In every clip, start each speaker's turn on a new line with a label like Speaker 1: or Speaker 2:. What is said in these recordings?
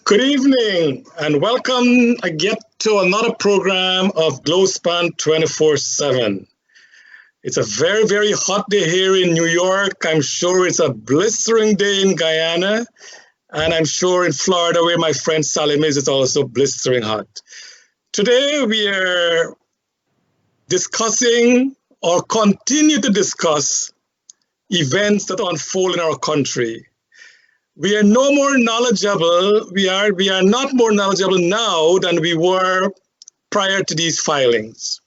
Speaker 1: Good evening and welcome again to another program of Glowspan 24/7. It's a very, very hot day here in New York. I'm sure it's a blistering day in Guyana, and I'm sure in Florida, where my friend Salim is, it's also blistering hot. Today we are discussing or continue to discuss events that unfold in our country. We are no more knowledgeable. We are not more knowledgeable now than we were prior to these filings.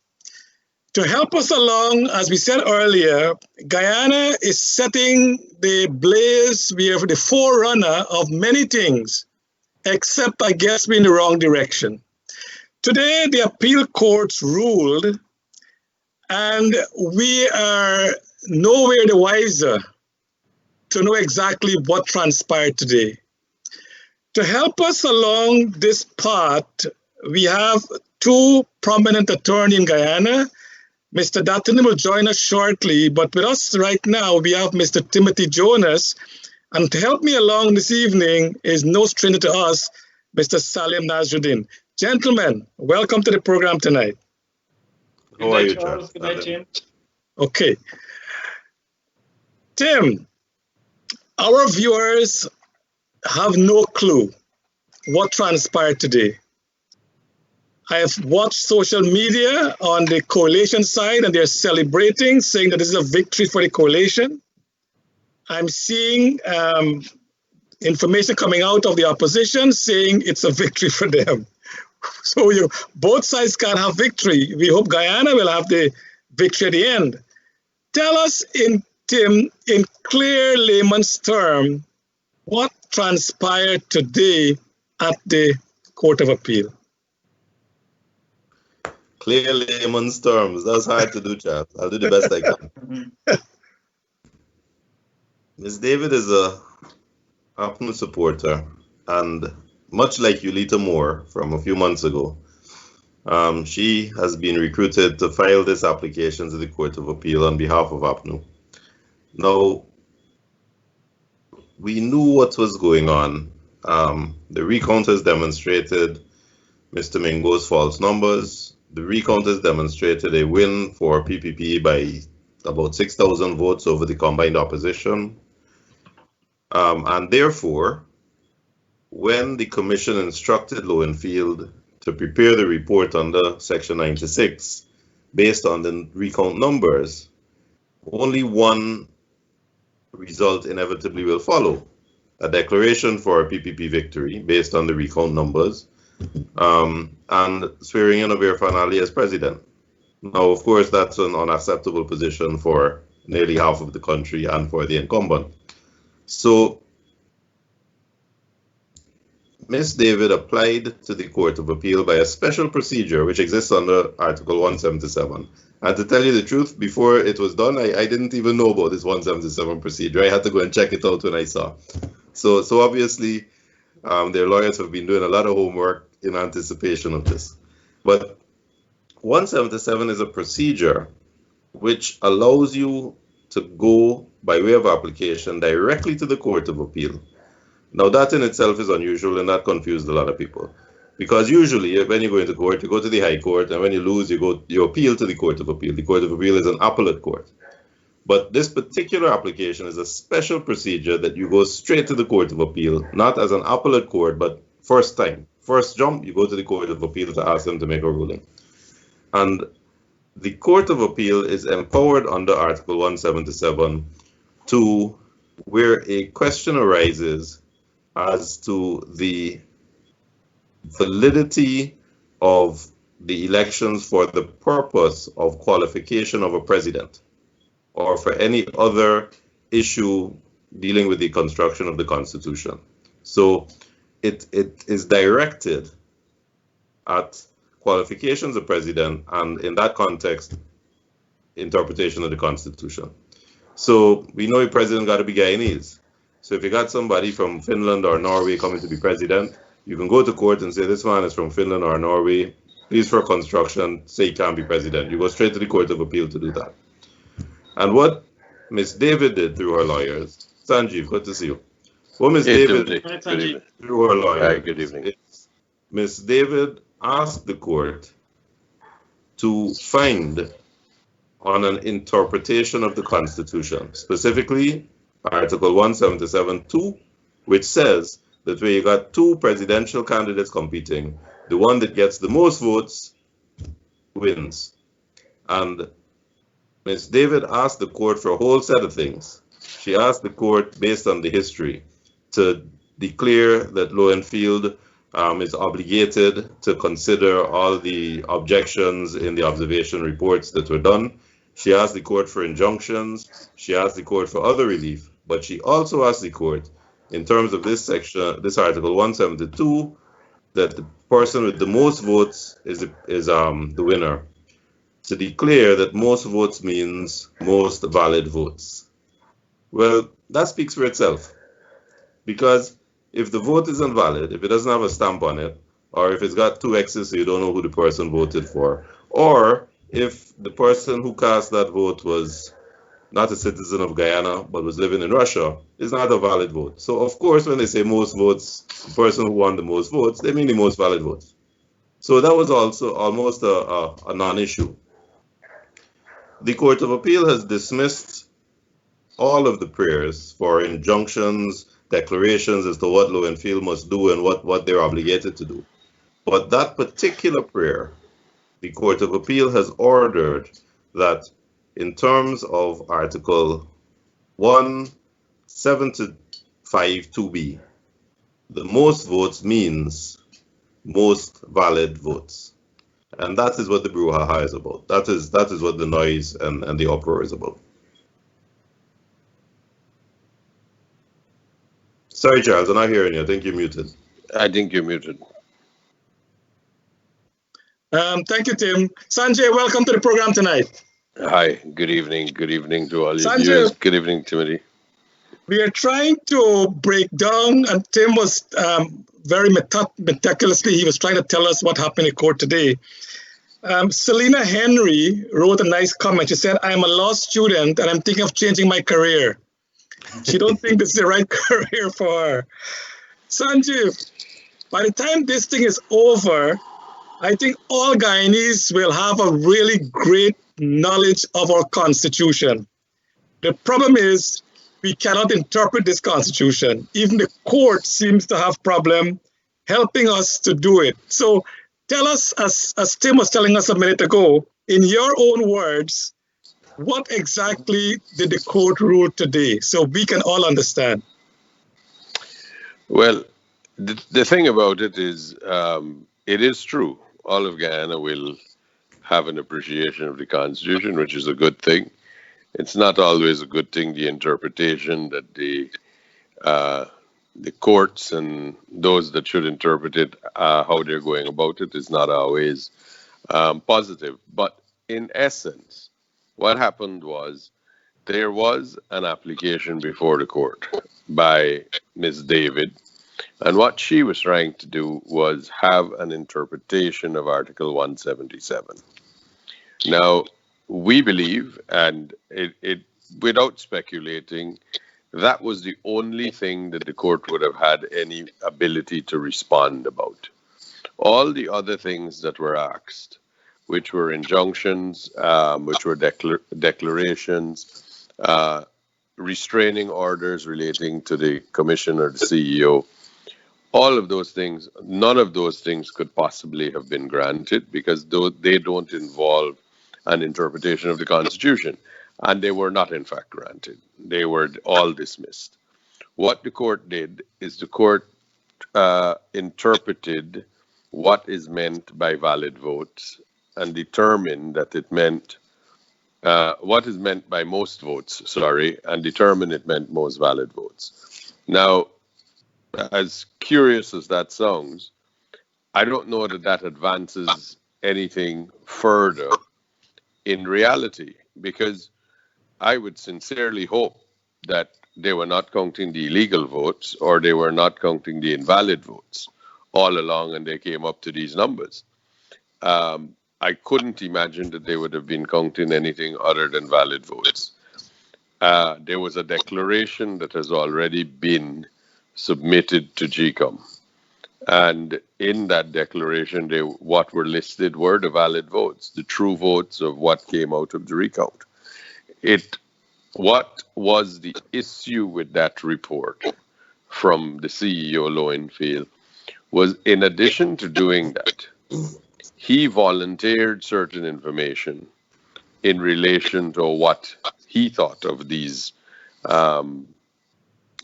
Speaker 1: To help us along, as we said earlier, Guyana is setting the blaze. We are the forerunner of many things, except I guess we're in the wrong direction. Today, the appeal courts ruled, and we are nowhere the wiser to know exactly what transpired today. To help us along this path, we have two prominent attorneys in Guyana. Mr. Dattinen will join us shortly, but with us right now, we have Mr. Timothy Jonas. And to help me along this evening is no stranger to us, Mr. Salim Nasruddin. Gentlemen, welcome to the program tonight.
Speaker 2: How are you, Charles?
Speaker 3: Good night, Tim.
Speaker 1: Okay. Tim, our viewers have no clue what transpired today. I have watched social media on the coalition side, and they're celebrating, saying that this is a victory for the coalition. I'm seeing information coming out of the opposition saying it's a victory for them. So both sides can have victory. We hope Guyana will have the victory at the end. Tell us, Tim, in clear layman's term, what transpired today at the Court of Appeal?
Speaker 2: Clear layman's terms. That's hard to do, Charles. I'll do the best I can. Ms. David is a APNU supporter, and much like Yonette Moore from a few months ago, she has been recruited to file this application to the Court of Appeal on behalf of APNU. Now, we knew what was going on. The recount has demonstrated Mr. Mingo's false numbers. The recount has demonstrated a win for PPP by about 6,000 votes over the combined opposition. And therefore, when the commission instructed Lowenfield to prepare the report under Section 96, based on the recount numbers, only one result inevitably will follow: a declaration for a PPP victory based on the recount numbers, and swearing in of Irfan Ali as president. Now, of course, that's an unacceptable position for nearly half of the country and for the incumbent. So Ms. David applied to the Court of Appeal by a special procedure which exists under Article 177. And to tell you the truth, before it was done, I didn't even know about this 177 procedure. I had to go and check it out when I saw. So obviously, their lawyers have been doing a lot of homework in anticipation of this. But 177 is a procedure which allows you to go by way of application directly to the Court of Appeal. Now, that in itself is unusual, and that confused a lot of people. Because usually, when you go into court, you go to the High Court, and when you lose, you appeal to the Court of Appeal. The Court of Appeal is an appellate court. But this particular application is a special procedure that you go straight to the Court of Appeal, not as an appellate court, but first time. First jump, you go to the Court of Appeal to ask them to make a ruling. And the Court of Appeal is empowered under Article 177 to, where a question arises as to the validity of the elections for the purpose of qualification of a president, or for any other issue dealing with the construction of the Constitution. So it is directed at qualifications of president, and in that context, interpretation of the Constitution. So we know a president got to be Guyanese. So if you got somebody from Finland or Norway coming to be president, you can go to court and say, this man is from Finland or Norway, please for construction, say he can't be president. You go straight to the Court of Appeal to do that. And what Ms. David did through her lawyers, Sanjeev, good to see you. Well, Ms.
Speaker 3: Hey,
Speaker 2: David,
Speaker 3: Timothy. Good evening.
Speaker 2: you are a lawyer.
Speaker 3: Hi, good evening.
Speaker 2: Ms. David asked the court to find on an interpretation of the Constitution, specifically Article 177(2), which says that where you got two presidential candidates competing, the one that gets the most votes wins. And Ms. David asked the court for a whole set of things. She asked the court, based on the history, to declare that Lowenfield is obligated to consider all the objections in the observation reports that were done. She asked the court for injunctions. She asked the court for other relief. But she also asked the court, in terms of this section, this Article 172, that the person with the most votes is the winner, to declare that most votes means most valid votes. Well, that speaks for itself, because if the vote is invalid, if it doesn't have a stamp on it, or if it's got two X's so you don't know who the person voted for, or if the person who cast that vote was not a citizen of Guyana but was living in Russia, it's not a valid vote. So of course, when they say most votes, the person who won the most votes, they mean the most valid votes. So that was also almost a non-issue. The Court of Appeal has dismissed all of the prayers for injunctions, declarations as to what Lowenfield must do and what they're obligated to do. But that particular prayer, the Court of Appeal has ordered that in terms of Article 175(2)(b), the most votes means most valid votes. And that is what the brouhaha is about. That is what the noise and the uproar is about. Sorry, Charles, I'm not hearing you. I think you're muted.
Speaker 3: I think you're muted.
Speaker 1: Thank you, Tim. Sanjay, welcome to the program tonight.
Speaker 3: Hi, good evening. Good evening to all your
Speaker 1: Sanjay,
Speaker 3: viewers. Good evening, Timothy.
Speaker 1: we are trying to break down, and Tim was very meticulously, he was trying to tell us what happened in court today. Selena Henry wrote a nice comment. She said, "I am a law student and I'm thinking of changing my career." She don't think this is the right career for her. Sanjeev, by the time this thing is over, I think all Guyanese will have a really great knowledge of our Constitution. The problem is we cannot interpret this Constitution. Even the court seems to have problem helping us to do it. So tell us, as Tim was telling us a minute ago, in your own words, what exactly did the court rule today so we can all understand?
Speaker 3: Well, the thing about it is true. All of Guyana will have an appreciation of the Constitution, which is a good thing. It's not always a good thing, the interpretation that the courts and those that should interpret it, how they're going about it, is not always positive. But in essence, what happened was there was an application before the court by Ms. David, and what she was trying to do was have an interpretation of Article 177. Now, we believe, and it without speculating, that was the only thing that the court would have had any ability to respond about. All the other things that were asked, which were injunctions, which were declarations, restraining orders relating to the commission or the CEO, all of those things, none of those things could possibly have been granted because they don't involve an interpretation of the Constitution. And they were not, in fact, granted. They were all dismissed. What the court did is the court interpreted what is meant by valid votes and determined that it meant what is meant by most votes, and determined it meant most valid votes. Now, as curious as that sounds, I don't know that that advances anything further in reality, because I would sincerely hope that they were not counting the illegal votes or they were not counting the invalid votes all along and they came up to these numbers. I couldn't imagine that they would have been counting anything other than valid votes. There was a declaration that has already been submitted to GCOM. And in that declaration, what were listed were the valid votes, the true votes of what came out of the recount. What was the issue with that report from the CEO Lowenfield was, in addition to doing that, he volunteered certain information in relation to what he thought of these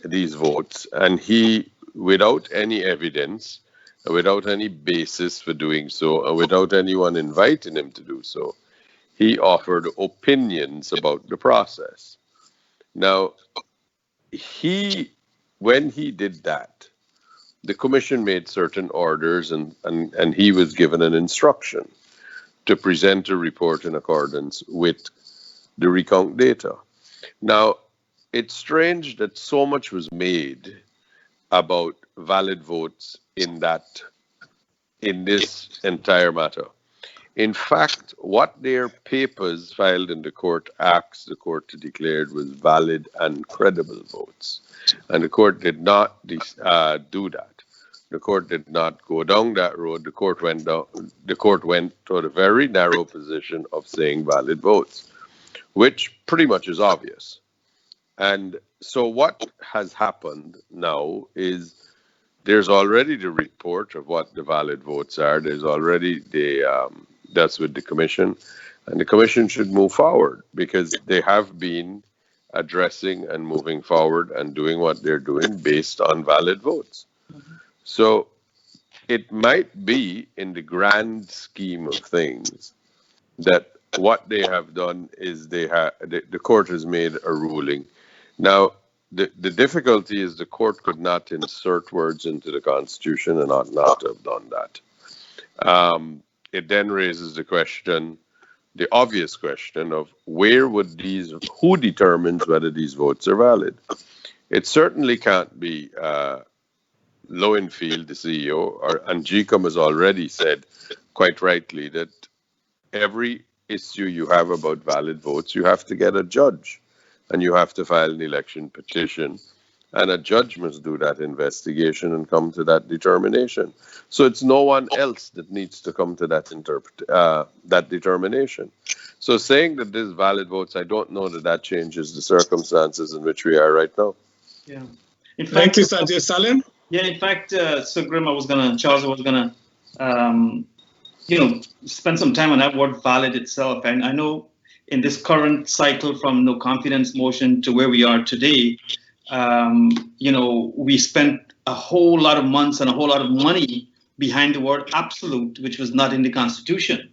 Speaker 3: votes, and he, without any evidence, without any basis for doing so, and without anyone inviting him to do so, he offered opinions about the process. Now, when he did that, the commission made certain orders, and he was given an instruction to present a report in accordance with the recount data. Now, it's strange that so much was made about valid votes in this entire matter. In fact, what their papers filed in the court asked the court to declare was valid and credible votes. And the court did not do that. The court did not go down that road. The court went to a very narrow position of saying valid votes, which pretty much is obvious. And so what has happened now is there's already the report of what the valid votes are. There's already that's with the commission, and the commission should move forward because they have been addressing and moving forward and doing what they're doing based on valid votes. So it might be, in the grand scheme of things, that what they have done is the court has made a ruling. Now, the difficulty is the court could not insert words into the Constitution and ought not to have done that. It then raises the obvious question of who determines whether these votes are valid? It certainly can't be Lowenfield, the CEO, and GCOM has already said, quite rightly, that every issue you have about valid votes, you have to get a judge, and you have to file an election petition, and a judge must do that investigation and come to that determination. So it's no one else that needs to come to that determination. So saying that there's valid votes, I don't know that changes the circumstances in which we are right now.
Speaker 4: Yeah.
Speaker 1: Thank you, Sanjay. Salim?
Speaker 4: Yeah, in fact, Sir Grim, Charles was gonna, spend some time on that word valid itself. And I know in this current cycle from no confidence motion to where we are today, we spent a whole lot of months and a whole lot of money behind the word absolute, which was not in the Constitution.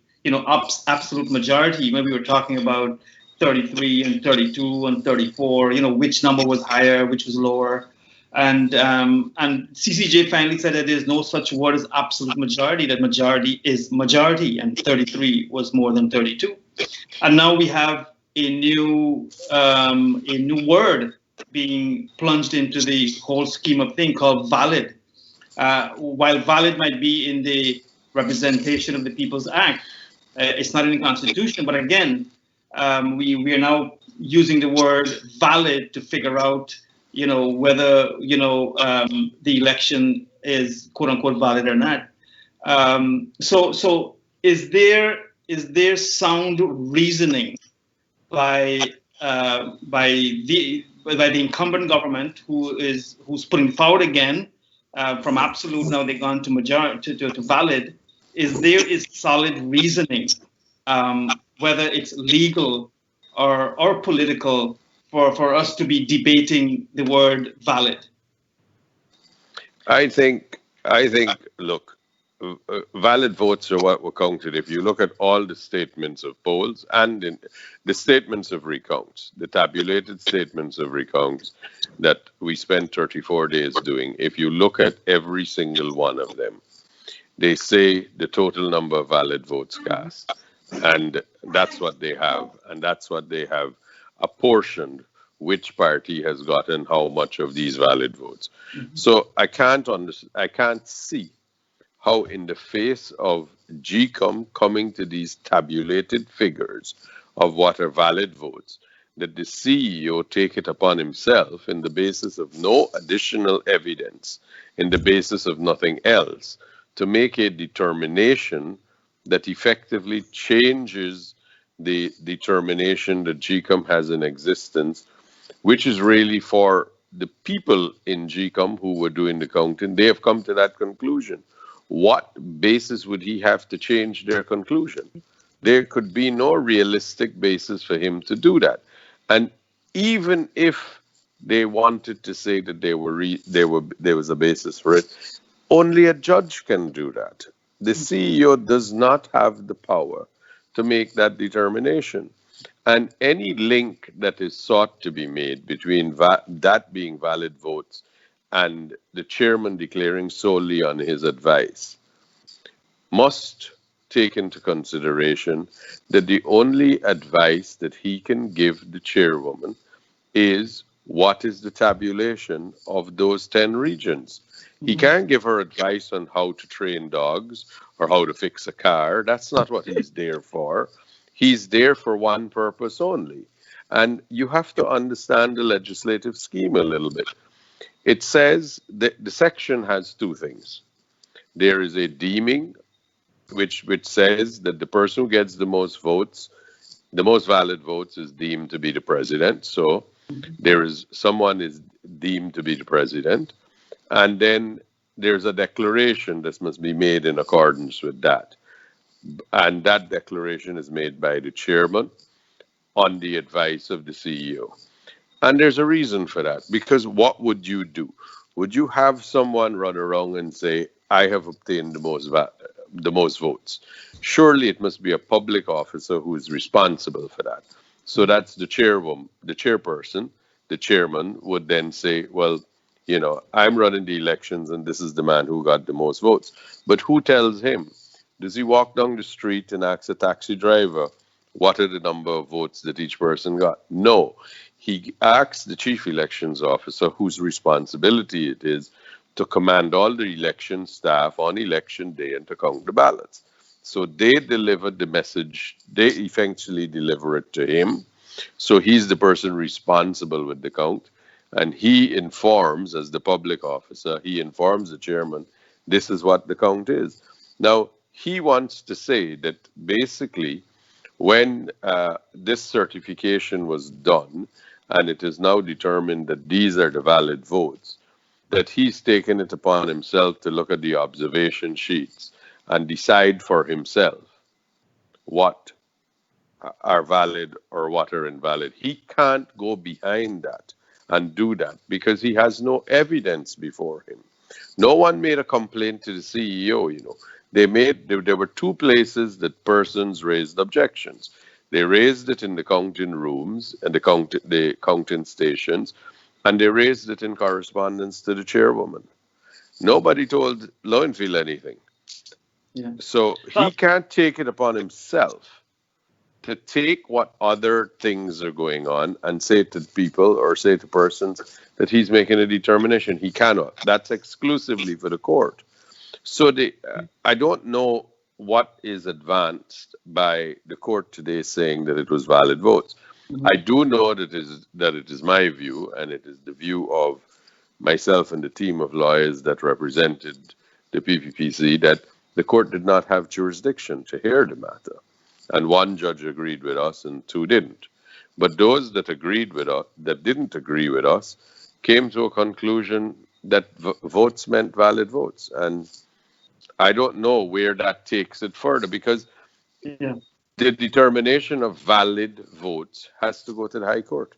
Speaker 4: Absolute majority, when we were talking about 33 and 32 and 34, which number was higher, which was lower. And CCJ finally said that there's no such word as absolute majority, that majority is majority, and 33 was more than 32. And now we have a new word being plunged into the whole scheme of thing called valid. While valid might be in the Representation of the People's Act, it's not in the Constitution. But again, we are now using the word valid to figure out, whether the election is quote unquote valid or not. So is there sound reasoning by the incumbent government who's putting forward again from absolute, now they've gone to majority to valid? Is solid reasoning, whether it's legal or political, for us to be debating the word valid?
Speaker 3: I think, look, valid votes are what were counted. If you look at all the statements of polls and in the statements of recounts, the tabulated statements of recounts that we spent 34 days doing, if you look at every single one of them, they say the total number of valid votes cast. And that's what they have. And that's what they have apportioned which party has gotten how much of these valid votes. Mm-hmm. So I can't see how, in the face of GCOM coming to these tabulated figures of what are valid votes, that the CEO take it upon himself in the basis of no additional evidence, in the basis of nothing else, to make a determination that effectively changes the determination that GCOM has in existence, which is really for the people in GCOM who were doing the counting. They have come to that conclusion. What basis would he have to change their conclusion? There could be no realistic basis for him to do that. And even if they wanted to say that there was a basis for it, only a judge can do that. The CEO does not have the power to make that determination. And any link that is sought to be made between that being valid votes and the chairman declaring solely on his advice must take into consideration that the only advice that he can give the chairwoman is what is the tabulation of those 10 regions. He can't give her advice on how to train dogs or how to fix a car. That's not what he's there for. He's there for one purpose only. And you have to understand the legislative scheme a little bit. It says that the section has two things. There is a deeming, which says that the person who gets the most votes, the most valid votes, is deemed to be the president. So someone is deemed to be the president. And then there's a declaration that must be made in accordance with that. And that declaration is made by the chairman on the advice of the CEO. And there's a reason for that, because what would you do? Would you have someone run around and say, I have obtained the most votes? Surely it must be a public officer who is responsible for that. So that's the chairperson. The chairman would then say, well, you know, I'm running the elections and this is the man who got the most votes. But who tells him? Does he walk down the street and ask a taxi driver, what are the number of votes that each person got? No. He asks the chief elections officer, whose responsibility it is to command all the election staff on election day and to count the ballots. So they deliver the message, they eventually deliver it to him. So he's the person responsible with the count. And he informs, as the public officer, he informs the chairman, this is what the count is. Now, he wants to say that basically when this certification was done, and it is now determined that these are the valid votes, that he's taken it upon himself to look at the observation sheets and decide for himself what are valid or what are invalid. He can't go behind that and do that because he has no evidence before him. No one made a complaint to the CEO, you know. There were two places that persons raised objections. They raised it in the counting rooms and the counting stations, and they raised it in correspondence to the chairwoman. Nobody told Lowenfield anything. Yeah. So he can't take it upon himself to take what other things are going on and say to people or say to persons that he's making a determination. He cannot. That's exclusively for the court. So I don't know what is advanced by the court today saying that it was valid votes. Mm-hmm. I do know that it is my view, and it is the view of myself and the team of lawyers that represented the PPPC, that the court did not have jurisdiction to hear the matter. And one judge agreed with us and two didn't. But those that agreed with us, that didn't agree with us, came to a conclusion that votes meant valid votes. And I don't know where that takes it further, because the determination of valid votes has to go to the High Court.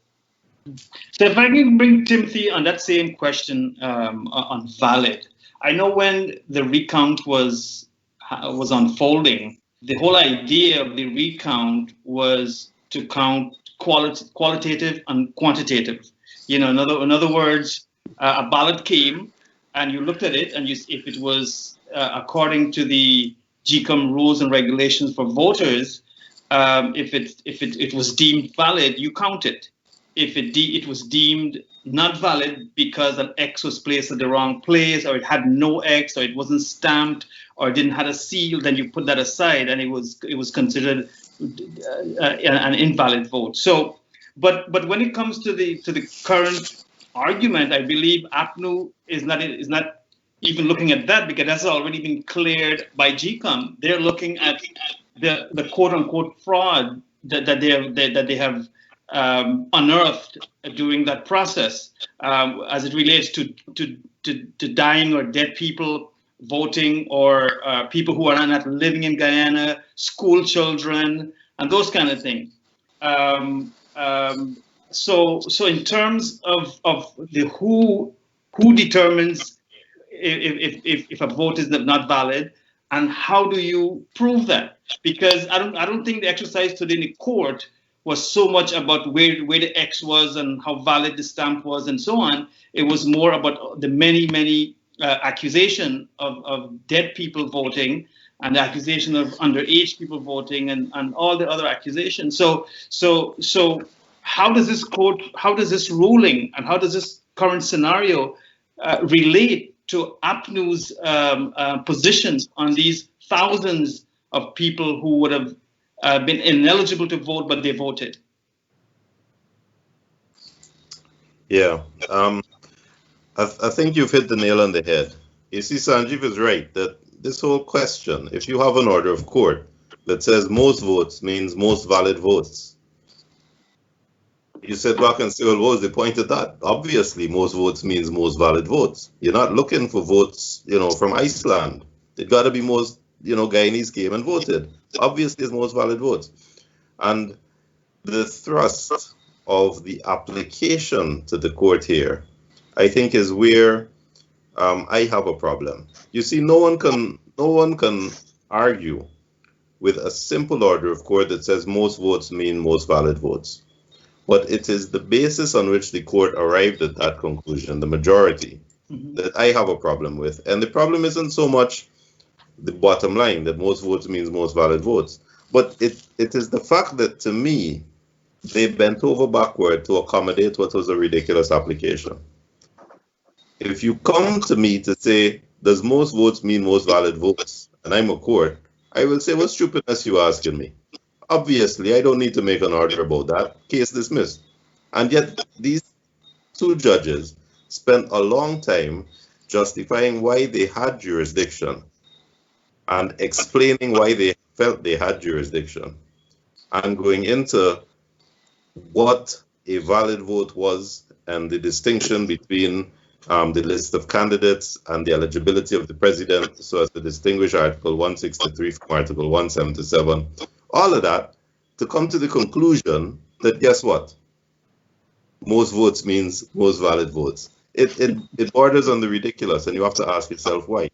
Speaker 4: So if I can bring Timothy on that same question on valid. I know when the recount was unfolding, the whole idea of the recount was to count qualitative and quantitative. You know, in other words, a ballot came and you looked at it, and if it was according to the GCOM rules and regulations for voters, if it was deemed valid, you count it. If it was deemed not valid because an X was placed at the wrong place, or it had no X, or it wasn't stamped, or it didn't have a seal, then you put that aside, and it was considered an invalid vote. So But when it comes to the current argument, I believe APNU is not even looking at that, because that's already been cleared by GCOM. They're looking at the quote unquote fraud that they have unearthed during that process, as it relates to dying or dead people voting, or people who are not living in Guyana, school children, and those kind of things. So in terms of the who determines if a vote is not valid, and how do you prove that? Because I don't think the exercise today in the court was so much about where the X was and how valid the stamp was and so on. It was more about the many accusation of dead people voting, and the accusation of underage people voting, and all the other accusations. So how does this ruling, and how does this current scenario relate to APNU's positions on these thousands of people who would have been ineligible to vote, but they voted?
Speaker 2: Yeah, I think you've hit the nail on the head. You see, Sanjeev is right that this whole question, if you have an order of court that says most votes means most valid votes, you sit back and say, well, what was the point of that? Obviously, most votes means most valid votes. You're not looking for votes, from Iceland. It got to be most, Guyanese came and voted. Obviously, it's most valid votes. And the thrust of the application to the court here, I think, is where I have a problem. You see, no one can argue with a simple order of court that says most votes mean most valid votes. But it is the basis on which the court arrived at that conclusion, the majority, that I have a problem with. And the problem isn't so much the bottom line, that most votes means most valid votes, but it is the fact that, to me, they bent over backward to accommodate what was a ridiculous application. If you come to me to say, does most votes mean most valid votes, and I'm a court, I will say, what stupidness you asking me? Obviously, I don't need to make an order about that. Case dismissed. And yet, these two judges spent a long time justifying why they had jurisdiction and explaining why they felt they had jurisdiction, and going into what a valid vote was and the distinction between the list of candidates and the eligibility of the president, so as to distinguish Article 163 from Article 177. All of that to come to the conclusion that, guess what? Most votes means most valid votes. It borders on the ridiculous, and you have to ask yourself why.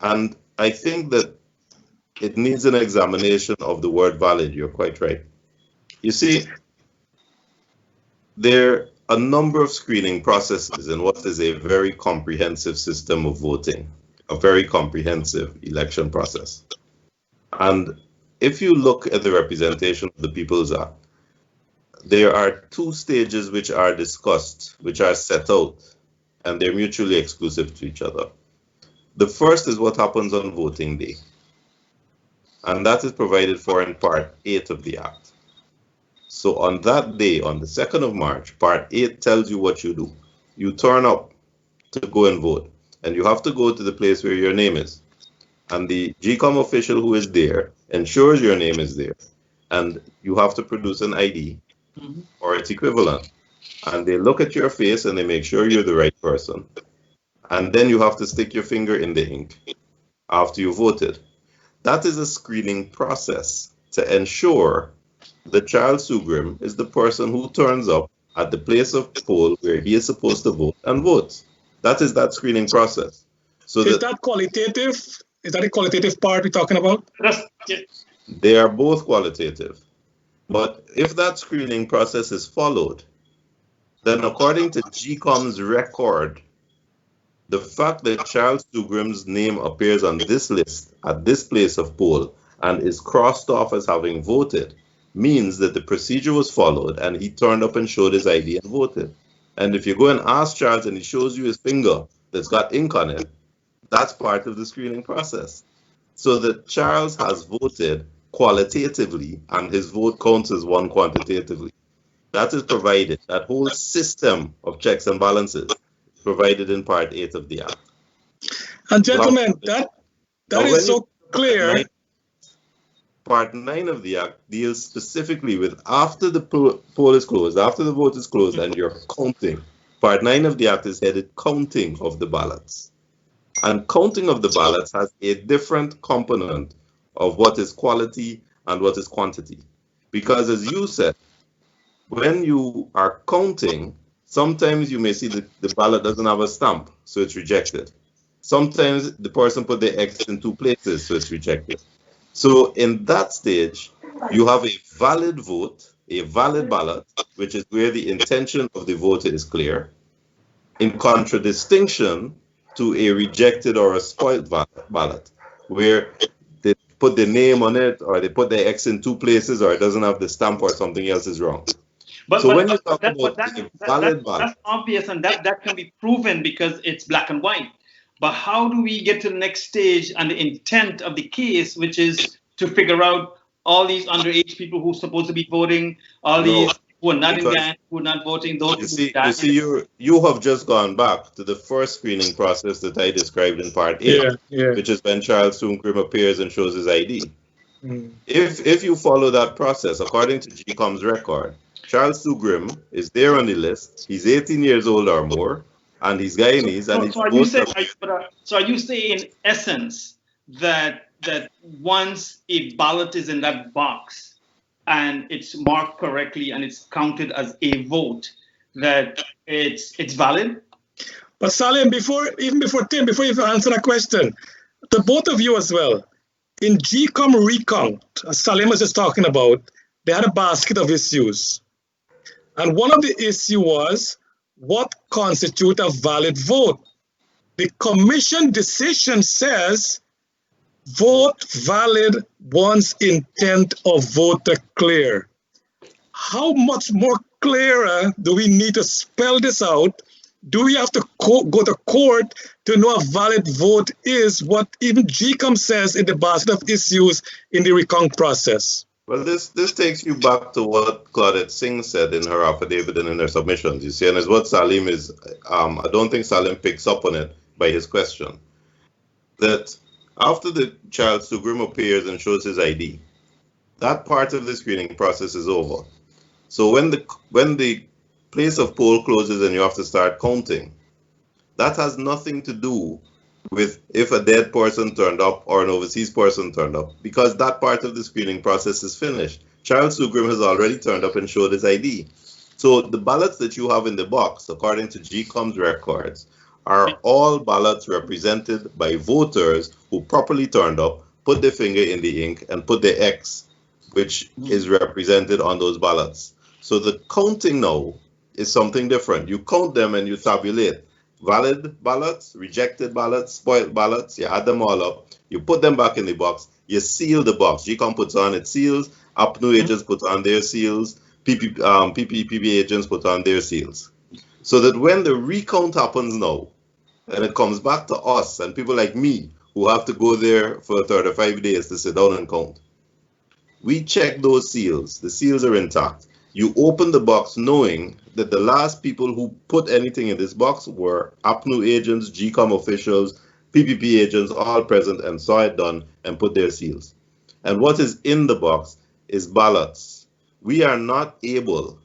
Speaker 2: And I think that it needs an examination of the word valid. You're quite right. You see, there are a number of screening processes in what is a very comprehensive system of voting, a very comprehensive election process. And if you look at the Representation of the People's Act, there are two stages which are discussed, which are set out, and they're mutually exclusive to each other. The first is what happens on voting day, and that is provided for in Part 8 of the Act. So on that day, on the 2nd of March, Part 8 tells you what you do. You turn up to go and vote, and you have to go to the place where your name is. And the GCOM official who is there ensures your name is there, and you have to produce an ID or its equivalent. And they look at your face and they make sure you're the right person. And then you have to stick your finger in the ink after you voted. That is a screening process to ensure that Charles Sugrim is the person who turns up at the place of poll where he is supposed to vote and votes. That is that screening process. So
Speaker 1: is that qualitative? Is that a qualitative part we're talking about?
Speaker 2: They are both qualitative. But if that screening process is followed, then according to GCOM's record, the fact that Charles Sugrim's name appears on this list at this place of poll and is crossed off as having voted means that the procedure was followed and he turned up and showed his ID and voted. And if you go and ask Charles and he shows you his finger that's got ink on it, that's part of the screening process. So that Charles has voted qualitatively and his vote counts as one quantitatively. That is provided. That whole system of checks and balances is provided in Part 8 of the Act.
Speaker 1: And gentlemen, that is so clear.
Speaker 2: Part 9 of the Act deals specifically with after the poll is closed, after the vote is closed, and you're counting. Part 9 of the Act is headed counting of the ballots. And counting of the ballots has a different component of what is quality and what is quantity. Because as you said, when you are counting, sometimes you may see that the ballot doesn't have a stamp, so it's rejected. Sometimes the person put their X in 2 places, so it's rejected. So in that stage, you have a valid vote, a valid ballot, which is where the intention of the voter is clear, in contradistinction to a rejected or a spoiled ballot, where they put their name on it, or they put their X in 2 places, or it doesn't have the stamp, or something else is wrong.
Speaker 4: That's obvious, and that can be proven because it's black and white. But how do we get to the next stage and the intent of the case, which is to figure out all these underage people who are supposed to be voting, these who are not in Guyana, who are not voting, those
Speaker 2: you have just gone back to the first screening process that I described in Part 8, which is when Charles Soongrim appears and shows his ID. If you follow that process, according to GCOM's record, Charles Soongrim is there on the list. He's 18 years old or more, and he's Guyanese.
Speaker 4: So are you saying, in essence, that once a ballot is in that box and it's marked correctly and it's counted as a vote, that it's valid?
Speaker 1: But Salim, before you answer that question, the both of you as well, in GCOM recount, as Salim was just talking about, they had a basket of issues. And one of the issues was what constitutes a valid vote. The commission decision says vote valid once intent of voter clear. How much more clearer do we need to spell this out? Do we have to go to court to know a valid vote is what even GCOM says in the basket of issues in the recount process?
Speaker 2: Well, this takes you back to what Claudette Singh said in her affidavit and in her submissions, you see, and it's what Salim is, I don't think Salim picks up on it by his question, that after the Charles Soongrim appears and shows his ID, that part of the screening process is over. So when the place of poll closes and you have to start counting, that has nothing to do with if a dead person turned up or an overseas person turned up, because that part of the screening process is finished. Charles Soongrim has already turned up and showed his ID. So the ballots that you have in the box, according to GCOM's records, are all ballots represented by voters who properly turned up, put their finger in the ink, and put their X, which is represented on those ballots. So the counting now is something different. You count them and you tabulate. Valid ballots, rejected ballots, spoiled ballots, you add them all up, you put them back in the box, you seal the box. GCOM puts on its seals, APNU agents put on their seals, PPP agents put on their seals. So that when the recount happens now, and it comes back to us and people like me who have to go there for 35 days to sit down and count, we check those seals. The seals are intact. You open the box knowing that the last people who put anything in this box were APNU agents, GCOM officials, PPP agents, all present and saw it done and put their seals. And what is in the box is ballots. We are not able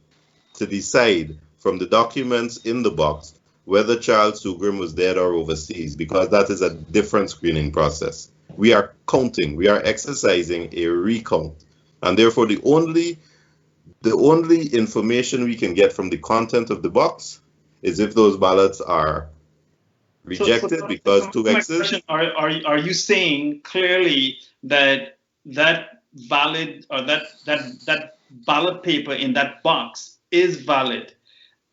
Speaker 2: to decide from the documents in the box whether Charles Soongrim was dead or overseas, because that is a different screening process. We are counting, we are exercising a recount. And therefore the only information we can get from the content of the box is if those ballots are rejected because 2 X's.
Speaker 4: Are you saying clearly that valid or that ballot paper in that box is valid?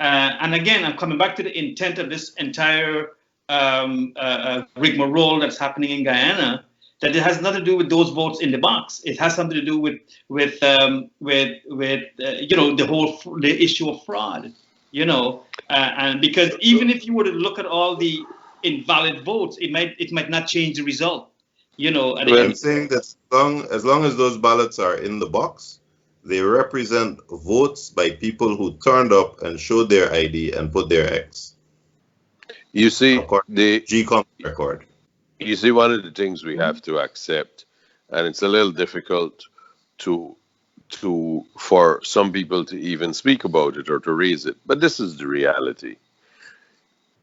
Speaker 4: And again, I'm coming back to the intent of this entire rigmarole that's happening in Guyana, that it has nothing to do with those votes in the box. It has something to do with the issue of fraud, and because even if you were to look at all the invalid votes, it might not change the result,
Speaker 2: I'm saying that as long as those ballots are in the box, they represent votes by people who turned up and showed their ID and put their X.
Speaker 3: You see,
Speaker 2: the GCOM record.
Speaker 3: You see, one of the things we have to accept, and it's a little difficult for some people to even speak about it or to raise it, but this is the reality.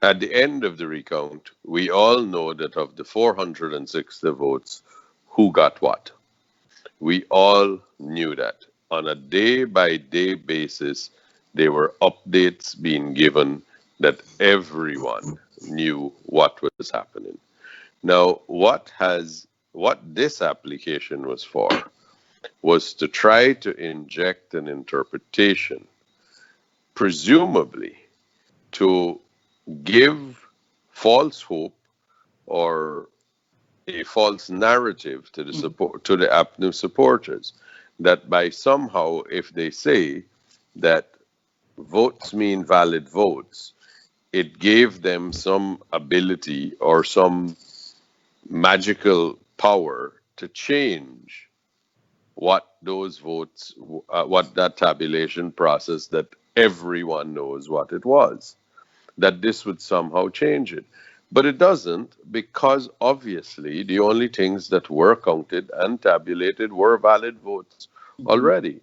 Speaker 3: At the end of the recount, we all know that of the 460 votes, who got what. We all knew that. On a day-by-day basis, there were updates being given that everyone knew what was happening. Now, what this application was for was to try to inject an interpretation, presumably to give false hope or a false narrative to the APNU supporters, that by somehow, if they say that votes mean valid votes, it gave them some ability or some magical power to change what those votes, what that tabulation process that everyone knows what it was, that this would somehow change it. But it doesn't, because obviously the only things that were counted and tabulated were valid votes already.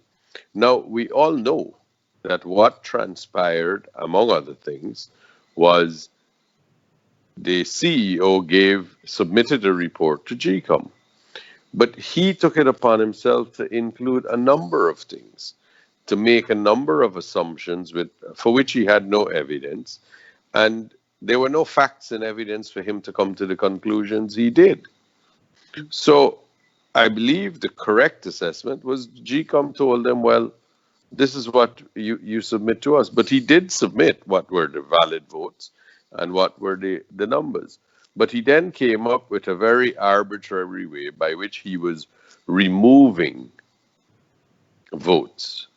Speaker 3: Now, we all know that what transpired, among other things, was the CEO submitted a report to GCOM, but he took it upon himself to include a number of things, to make a number of assumptions for which he had no evidence, and there were no facts and evidence for him to come to the conclusions he did. So I believe the correct assessment was GCOM told them, well, this is what you submit to us. But he did submit what were the valid votes and what were the numbers. But he then came up with a very arbitrary way by which he was removing votes,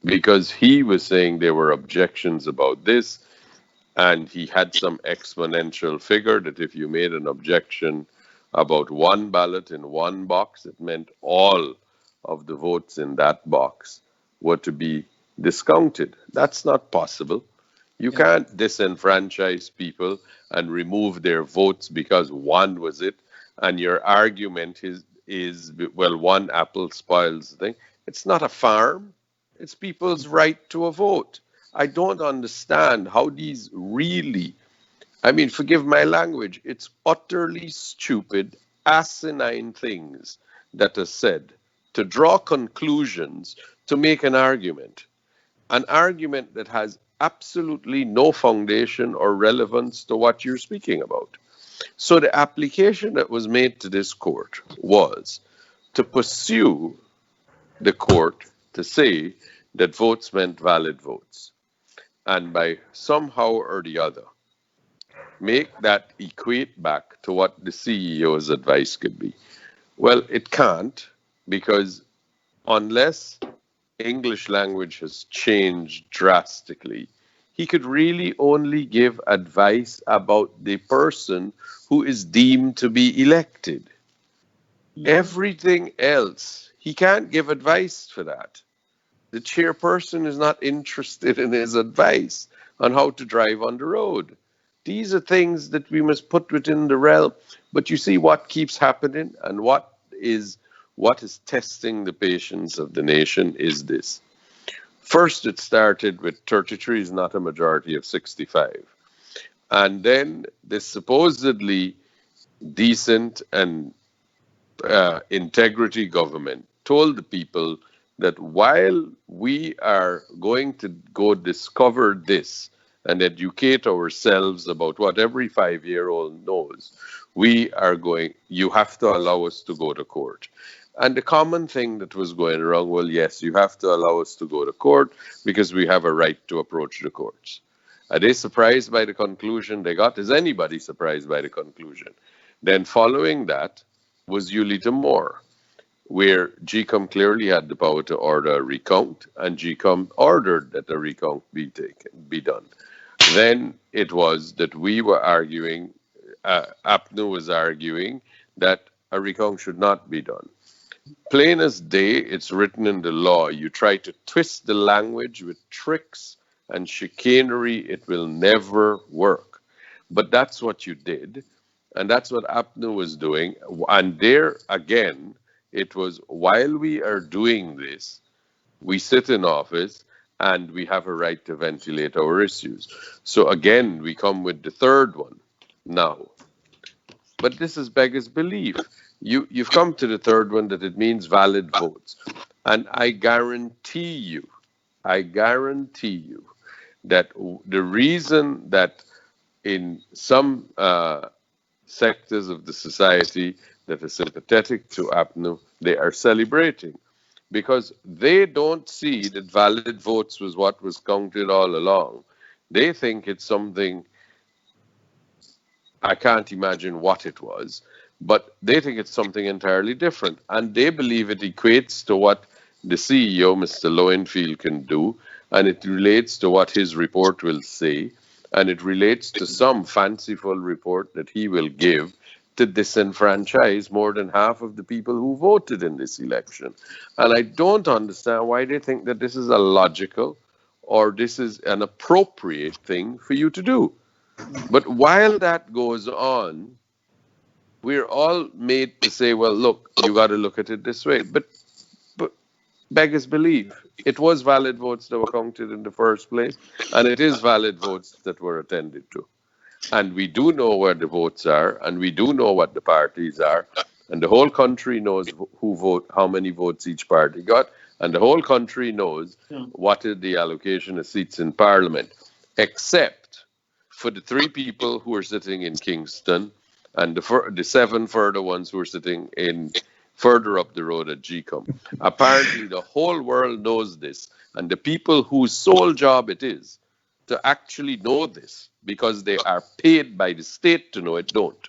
Speaker 3: because he was saying there were objections about this, and he had some exponential figure that if you made an objection about one ballot in one box, it meant all of the votes in that box were to be discounted. That's not possible. You can't disenfranchise people and remove their votes because one was it, and your argument is well, one apple spoils the thing. It's not a farm. It's people's right to a vote. I don't understand how these really, I mean, forgive my language, it's utterly stupid, asinine things that are said to draw conclusions, to make an argument that has absolutely no foundation or relevance to what you're speaking about. So the application that was made to this court was to pursue the court to say that votes meant valid votes, and by somehow or the other make that equate back to what the CEO's advice could be. Well, it can't, because unless English language has changed drastically, he could really only give advice about the person who is deemed to be elected. Everything else, he can't give advice for that. The chairperson is not interested in his advice on how to drive on the road. These are things that we must put within the realm. But you see what keeps happening, and what is testing the patience of the nation is this. First, it started with 33 is not a majority of 65. And then this supposedly decent and integrity government told the people that while we are going to go discover this and educate ourselves about what every 5-year-old knows, you have to allow us to go to court. And the common thing that was going wrong, well, yes, you have to allow us to go to court because we have a right to approach the courts. Are they surprised by the conclusion they got? Is anybody surprised by the conclusion? Then following that was Ulita Moore, where GCOM clearly had the power to order a recount, and GCOM ordered that a recount be done. Then it was that we were arguing, APNU was arguing that a recount should not be done. plain as day, it's written in the law. You try to twist the language with tricks and chicanery, it will never work. But that's what you did. And that's what APNU was doing. And there, again, it was while we are doing this, we sit in office and we have a right to ventilate our issues. So again, we come with the third one now. But this is beggars belief. You've come to the third one that it means valid votes. And I guarantee you that the reason that in some sectors of the society that are sympathetic to APNU, they are celebrating because they don't see that valid votes was what was counted all along. They think it's something, I can't imagine what it was, but they think it's something entirely different. And they believe it equates to what the CEO, Mr. Lowenfield, can do, and it relates to what his report will say, and it relates to some fanciful report that he will give to disenfranchise more than half of the people who voted in this election. And I don't understand why they think that this is a logical or this is an appropriate thing for you to do. But while that goes on, we're all made to say, well, look, you got to look at it this way. But beggars believe. It was valid votes that were counted in the first place, and it is valid votes that were attended to. And we do know where the votes are, and we do know what the parties are, and the whole country knows how many votes each party got, and the whole country knows what is the allocation of seats in Parliament, except for the 3 people who are sitting in Kingston and the 7 further ones who are sitting in further up the road at GCOM. Apparently, the whole world knows this, and the people whose sole job it is to actually know this, because they are paid by the state to know it, don't.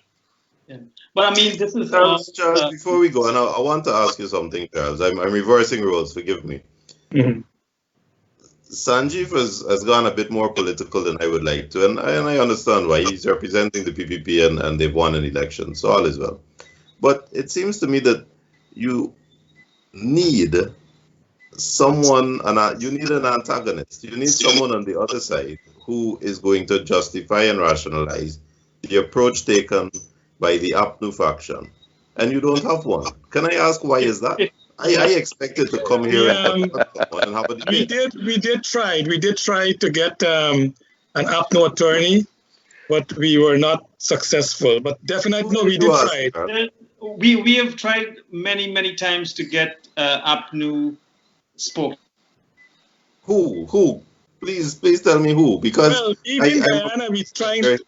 Speaker 4: Yeah. But I mean, this is...
Speaker 2: Charles, before we go, and I want to ask you something, Charles. I'm reversing roles, forgive me.
Speaker 1: Mm-hmm.
Speaker 2: Sanjeev has gone a bit more political than I would like to, and I understand why. He's representing the PPP and they've won an election, so all is well. But it seems to me that you need someone, you need an antagonist. You need someone on the other side who is going to justify and rationalize the approach taken by the APNU faction. And you don't have one. Can I ask why is that? I expected to come here and have a debate.
Speaker 1: We did try to get an APNU attorney, but we were not successful. But definitely, no, we did try.
Speaker 4: We have tried many times to get APNU spoke.
Speaker 2: Who? Please tell me who. Because
Speaker 1: even Guyana, we tried to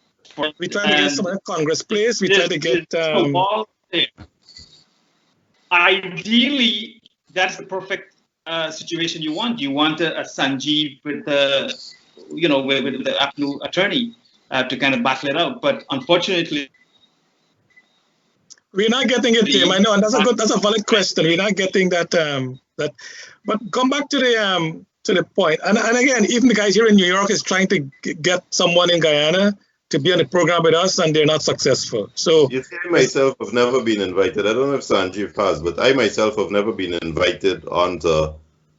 Speaker 1: get some Congress place. We tried to get.
Speaker 4: Ideally, that's the perfect situation you want. You want a Sanjeev with the APNU attorney to kind of battle it out. But unfortunately,
Speaker 1: we're not getting it, Tim. I know, and that's a valid question. We're not getting that. But come back to the point. And again, even the guys here in New York is trying to get someone in Guyana to be on the program with us, and they're not successful. So
Speaker 2: you see, I myself have never been invited. I don't know if Sanjeev has, but I myself have never been invited onto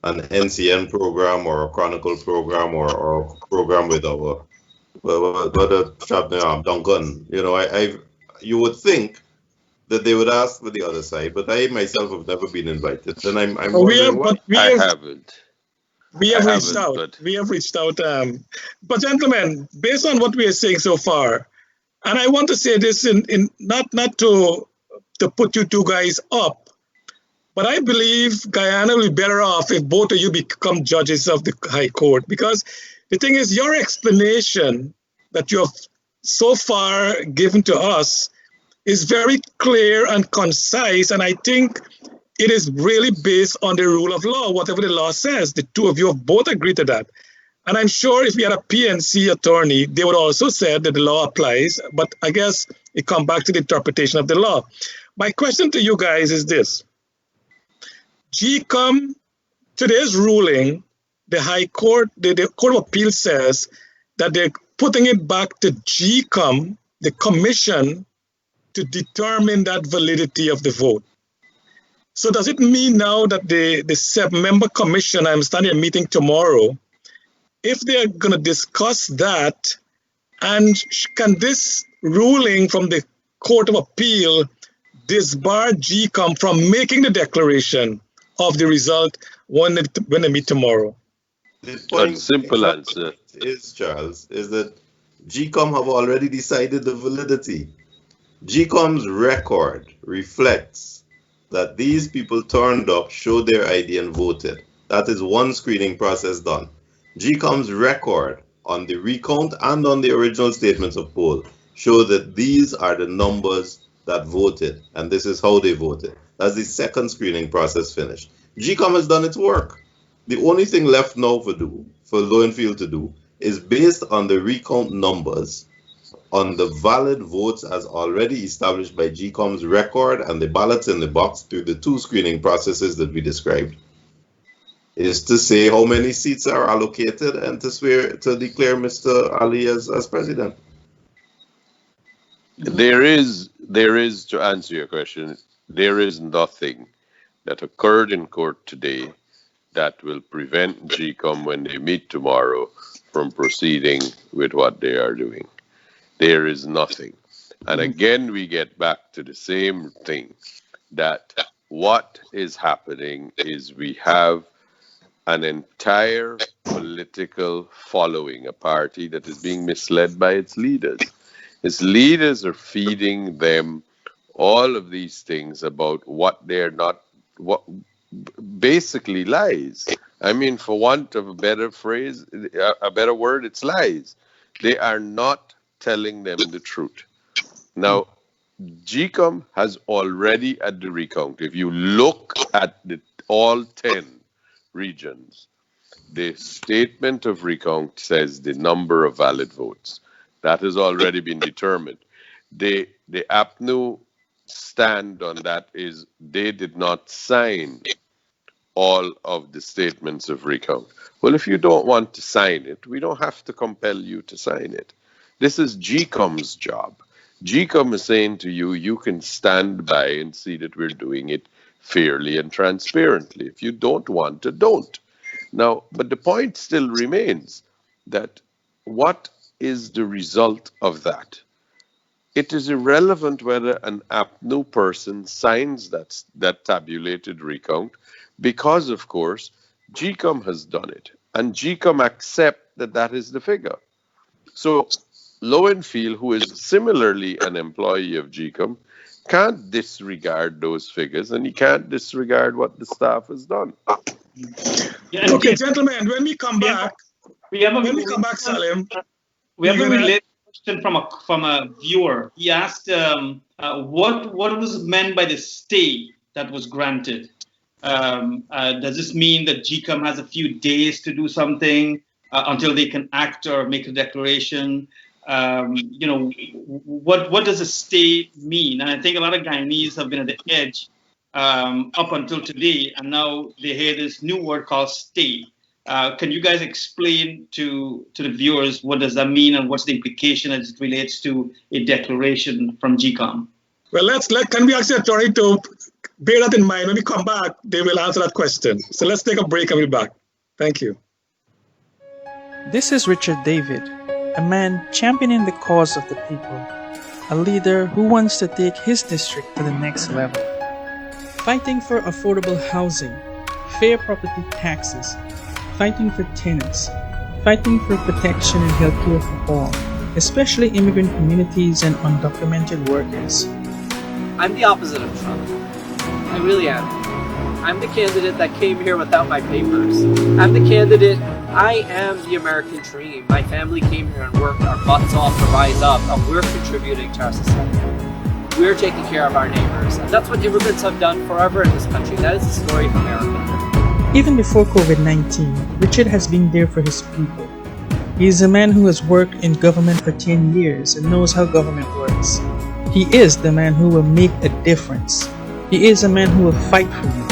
Speaker 2: an NCN program or a Chronicle program or a program with our Duncan. You would think that they would ask for the other side, but I myself have never been invited, and I'm wondering why.
Speaker 3: I haven't.
Speaker 1: We have reached out. We have reached out. But gentlemen, based on what we are saying so far, and I want to say this in not to put you two guys up, but I believe Guyana will be better off if both of you become judges of the High Court, because the thing is, your explanation that you have so far given to us is very clear and concise, and I think it is really based on the rule of law, whatever the law says. The two of you have both agreed to that. And I'm sure if we had a PNC attorney, they would also say that the law applies, but I guess it comes back to the interpretation of the law. My question to you guys is this. GCOM, today's ruling, the High Court, the Court of Appeal says that they're putting it back to GCOM, the commission, to determine that validity of the vote. So does it mean now that the 7-member commission, I'm standing a meeting tomorrow, if they're going to discuss that, and can this ruling from the Court of Appeal disbar GCOM from making the declaration of the result when they meet tomorrow?
Speaker 2: The point,
Speaker 3: simple answer
Speaker 2: is, Charles, is that GCOM have already decided the validity. GCOM's record reflects that these people turned up, showed their ID, and voted. That is one screening process done. GCOM's record on the recount and on the original statements of poll show that these are the numbers that voted, and this is how they voted. That's the second screening process finished. GCOM has done its work. The only thing left now for Lowenfield to do is, based on the recount numbers, on the valid votes as already established by GCOM's record and the ballots in the box through the 2 screening processes that we described, is to say how many seats are allocated and to declare Mr. Ali as president.
Speaker 3: There is, to answer your question, there is nothing that occurred in court today that will prevent GCOM, when they meet tomorrow, from proceeding with what they are doing. There is nothing. And again, we get back to the same thing, that what is happening is we have an entire political following, a party that is being misled by its leaders. Its leaders are feeding them all of these things about what they're not, what basically lies. I mean, for want of a better phrase, a better word, it's lies. They are not telling them the truth. Now, GCOM has already at the recount, if you look at all 10 regions, the statement of recount says the number of valid votes. That has already been determined. The APNU stand on that is they did not sign all of the statements of recount. Well, if you don't want to sign it, we don't have to compel you to sign it. This is GCOM's job. GCOM is saying to you, you can stand by and see that we're doing it fairly and transparently. If you don't want to, don't. Now, but the point still remains that what is the result of that? It is irrelevant whether an APNU person signs that tabulated recount, because, of course, GCOM has done it, and GCOM accept that that is the figure. So Lowenfield, who is similarly an employee of GCOM, can't disregard those figures, and he can't disregard what the staff has done.
Speaker 1: Yeah, okay, gentlemen, when we come back, Salim,
Speaker 4: we have a related question from a viewer. He asked what was meant by the stay that was granted. Does this mean that GCOM has a few days to do something until they can act or make a declaration? What does a stay mean? And I think a lot of Guyanese have been at the edge up until today, and now they hear this new word called stay. Can you guys explain to the viewers what does that mean and what's the implication as it relates to a declaration from GCOM?
Speaker 1: Well, can we ask the attorney to bear that in mind? When we come back, they will answer that question. So let's take a break and be back. Thank you.
Speaker 5: This is Richard David, a man championing the cause of the people, a leader who wants to take his district to the next level, fighting for affordable housing, fair property taxes, fighting for tenants, fighting for protection and healthcare for all, especially immigrant communities and undocumented workers.
Speaker 6: I'm the opposite of Trump. I really am. I'm the candidate that came here without my papers. I'm the candidate. I am the American dream. My family came here and worked our butts off to rise up, and we're contributing to our society. We're taking care of our neighbors, and that's what immigrants have done forever in this country. That is the story of America.
Speaker 5: Even before COVID-19, Richard has been there for his people. He is a man who has worked in government for 10 years and knows how government works. He is the man who will make a difference. He is a man who will fight for you.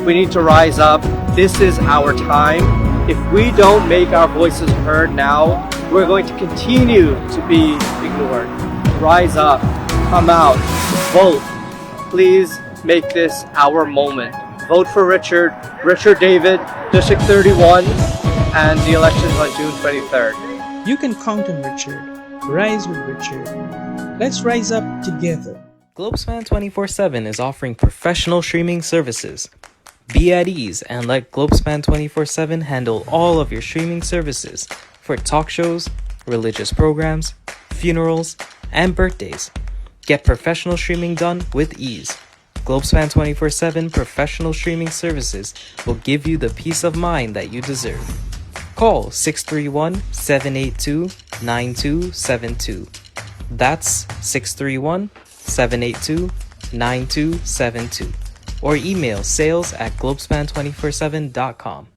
Speaker 6: We need to rise up. This is our time. If we don't make our voices heard now, we're going to continue to be ignored. Rise up. Come out. Vote. Please make this our moment. Vote for Richard David, District 31, and the elections on June 23rd.
Speaker 5: You can count on Richard. Rise with Richard. Let's rise up together.
Speaker 7: Globespan 24/7 is offering professional streaming services. Be at ease and let Globespan 24/7 handle all of your streaming services for talk shows, religious programs, funerals, and birthdays. Get professional streaming done with ease. Globespan 24/7 professional streaming services will give you the peace of mind that you deserve. Call 631-782-9272. That's 631-782-9272. Or email sales@globespan247.com.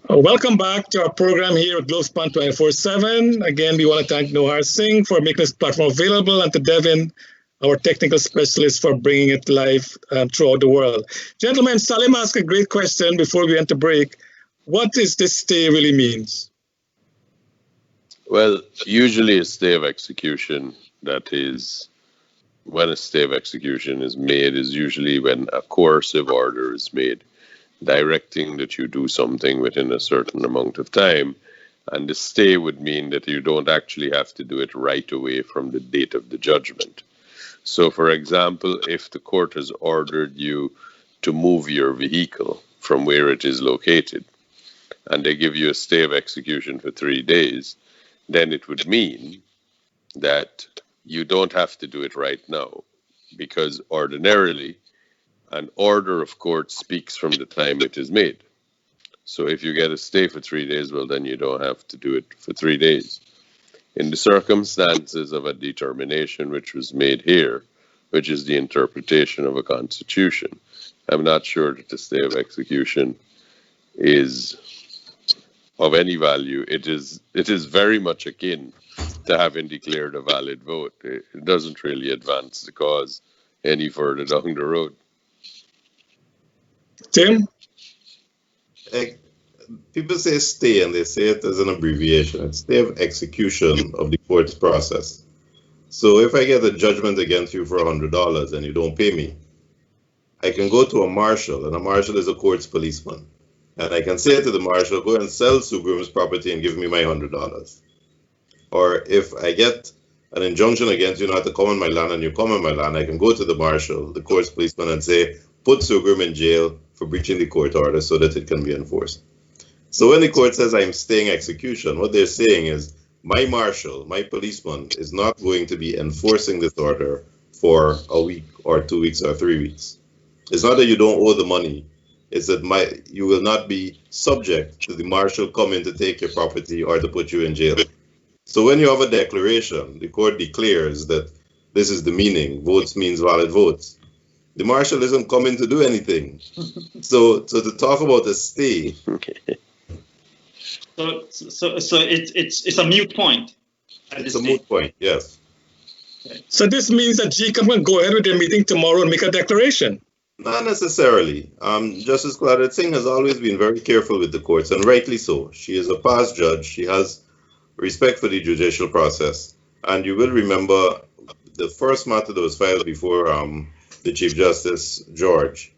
Speaker 1: Welcome back to our program here at Globespan 24/7. Again, we want to thank Nohar Singh for making this platform available, and to Devin, our technical specialist, for bringing it live throughout the world. Gentlemen, Salim asked a great question before we went to break. What does this stay really means?
Speaker 3: Well, usually a stay of execution, that is, when a stay of execution is made, is usually when a coercive order is made, directing that you do something within a certain amount of time. And the stay would mean that you don't actually have to do it right away from the date of the judgment. So, for example, if the court has ordered you to move your vehicle from where it is located, and they give you a stay of execution for 3 days, then it would mean that you don't have to do it right now, because ordinarily an order of court speaks from the time it is made. So if you get a stay for 3 days, well, then you don't have to do it for 3 days. In the circumstances of a determination which was made here, which is the interpretation of a constitution, I'm not sure that the stay of execution is of any value. It is very much akin to having declared a valid vote. It doesn't really advance the cause any further down the road.
Speaker 1: Tim?
Speaker 2: People say stay, and they say it as an abbreviation. It's stay of execution of the court's process. So if I get a judgment against you for $100 and you don't pay me, I can go to a marshal, and a marshal is a court's policeman. And I can say to the marshal, go and sell Sugrum's property and give me my $100. Or if I get an injunction against you not to come on my land and you come on my land, I can go to the marshal, the court's policeman, and say, put Sugrum in jail for breaching the court order so that it can be enforced. So when the court says I'm staying execution, what they're saying is my marshal, my policeman, is not going to be enforcing this order for a week or 2 weeks or 3 weeks. It's not that you don't owe the money. It's that you will not be subject to the marshal coming to take your property or to put you in jail. So when you have a declaration, the court declares that this is the meaning, votes means valid votes. The marshal isn't coming to do anything. So to talk about a stay.
Speaker 4: So it's a moot point.
Speaker 2: It's a moot point, yes.
Speaker 1: So this means that GCOM can go ahead with their meeting tomorrow and make a declaration.
Speaker 2: Not necessarily. Justice Claudette Singh has always been very careful with the courts, and rightly so. She is a past judge. She has respect for the judicial process. And you will remember the first matter that was filed before the Chief Justice, George.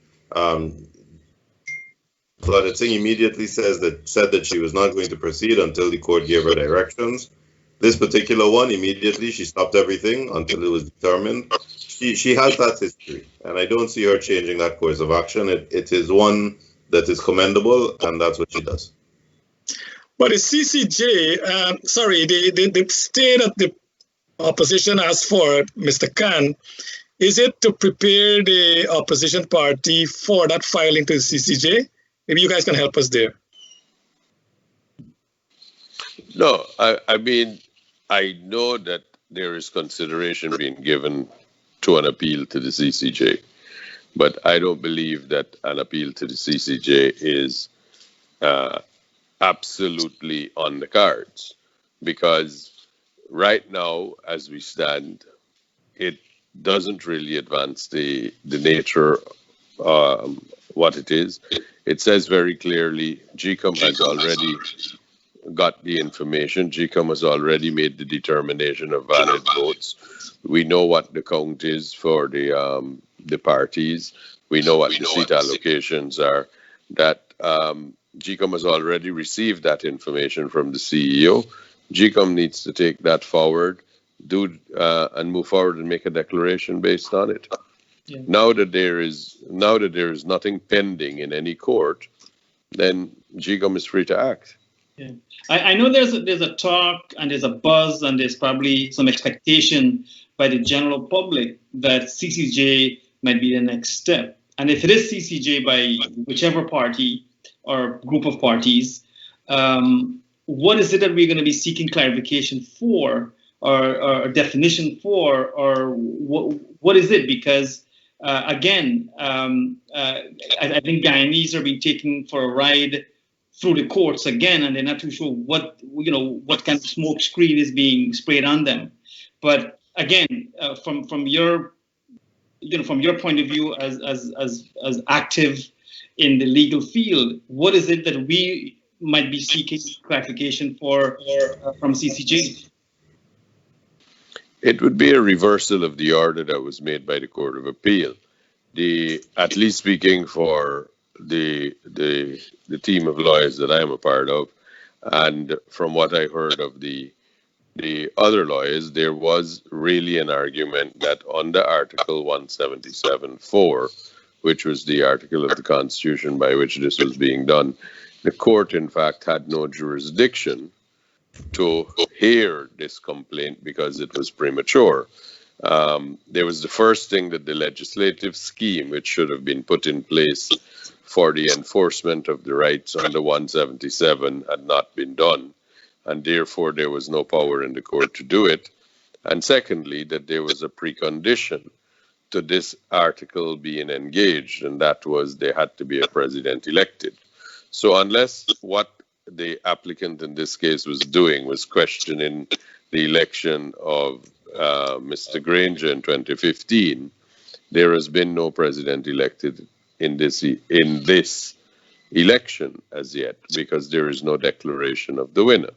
Speaker 2: Claudette Singh immediately said that she was not going to proceed until the court gave her directions. This particular one, immediately she stopped everything until it was determined. She has that history, and I don't see her changing that course of action. It is one that is commendable, and that's what she does.
Speaker 1: But the CCJ, the stay that the opposition asked for, Mr. Khan, is it to prepare the opposition party for that filing to the CCJ? Maybe you guys can help us there.
Speaker 3: No, I mean, I know that there is consideration being given to an appeal to the CCJ, but I don't believe that an appeal to the CCJ is absolutely on the cards, because right now, as we stand, it doesn't really advance the nature what it is. It says very clearly, GCOM has already got the information. GCOM has already made the determination of valid votes. We know what the count is for the the parties. We know what the seat allocations are. That GCOM has already received that information from the CEO. GCOM needs to take that forward, and move forward and make a declaration based on it.
Speaker 4: Yeah.
Speaker 3: Now that there is nothing pending in any court, then GCOM is free to act.
Speaker 4: Yeah. I know there's a talk and there's a buzz and there's probably some expectation by the general public that CCJ might be the next step. And if it is CCJ by whichever party or group of parties, what is it that we're going to be seeking clarification for, or definition for, or what is it? Because again, I think Guyanese are being taken for a ride through the courts again, and they're not too sure what kind of smoke screen is being sprayed on them. But again, from your point of view as active in the legal field, what is it that we might be seeking clarification for from CCJ?
Speaker 3: It would be a reversal of the order that was made by the Court of Appeal. At least speaking for the team of lawyers that I am a part of, and from what I heard of the other lawyers, there was really an argument that under Article 177(4), which was the article of the Constitution by which this was being done, the court, in fact, had no jurisdiction to hear this complaint because it was premature. There was the first thing that the legislative scheme, which should have been put in place for the enforcement of the rights under 177, had not been done, and therefore there was no power in the court to do it. And secondly, that there was a precondition to this article being engaged, and that was there had to be a president elected. So unless what the applicant in this case was doing was questioning the election of Mr. Granger in 2015, there has been no president elected in this election as yet, because there is no declaration of the winner.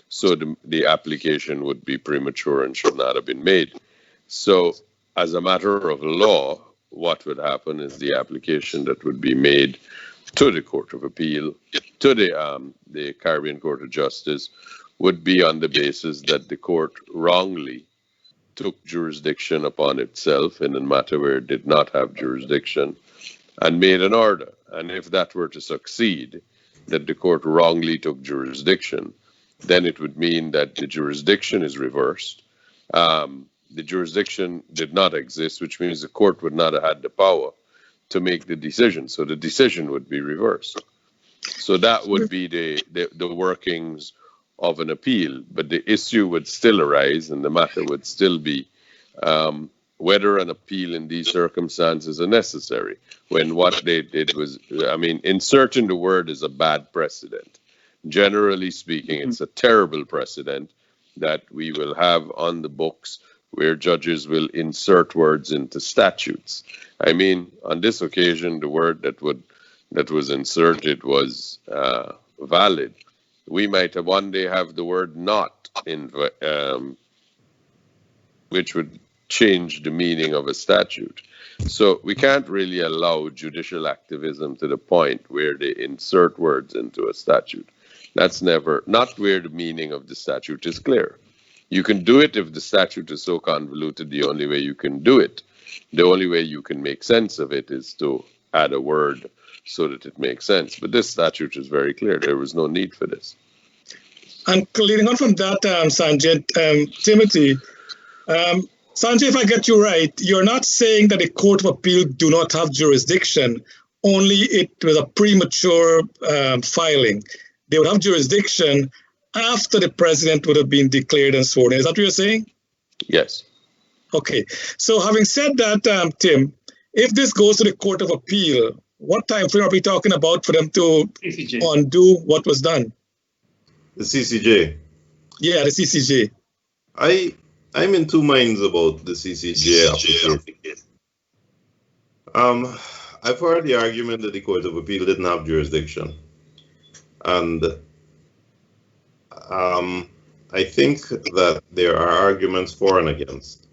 Speaker 3: So the application would be premature and should not have been made. So as a matter of law, what would happen is the application that would be made to the Court of Appeal, to the Caribbean Court of Justice, would be on the basis that the court wrongly took jurisdiction upon itself in a matter where it did not have jurisdiction and made an order. And if that were to succeed, that the court wrongly took jurisdiction, then it would mean that the jurisdiction is reversed. The jurisdiction did not exist, which means the court would not have had the power to make the decision. So the decision would be reversed. So that would be the workings of an appeal, but the issue would still arise and the matter would still be whether an appeal in these circumstances are necessary, when what they did was, inserting the word is a bad precedent. Generally speaking, it's a terrible precedent that we will have on the books where judges will insert words into statutes. On this occasion, the word that was inserted was valid. We might have one day have the word not in, which would change the meaning of a statute. So we can't really allow judicial activism to the point where they insert words into a statute. That's not where the meaning of the statute is clear. You can do it if the statute is so convoluted. The only way you can do it, the only way you can make sense of it, is to add a word so that it makes sense. But this statute is very clear. There was no need for this.
Speaker 1: And leading on from that, Sanjay, Timothy, Sanjay, if I get you right, you're not saying that the Court of Appeal do not have jurisdiction, only it was a premature filing. They would have jurisdiction after the president would have been declared and sworn in. Is that what you're saying?
Speaker 3: Yes.
Speaker 1: Okay. So having said that, Tim, if this goes to the Court of Appeal, what time frame are we talking about for them to undo what was done?
Speaker 2: The CCJ.
Speaker 1: Yeah, the CCJ.
Speaker 2: I'm in two minds about the CCJ application. I've heard the argument that the Court of Appeal didn't have jurisdiction. And I think that there are arguments for and against.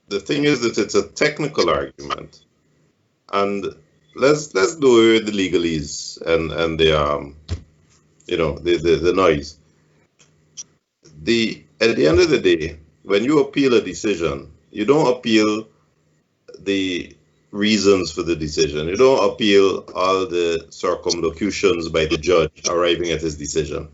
Speaker 2: the thing is that it's a technical argument, and let's do the legalese and the the noise. At the end of the day, when you appeal a decision, you don't appeal the reasons for the decision. You don't appeal all the circumlocutions by the judge arriving at his decision.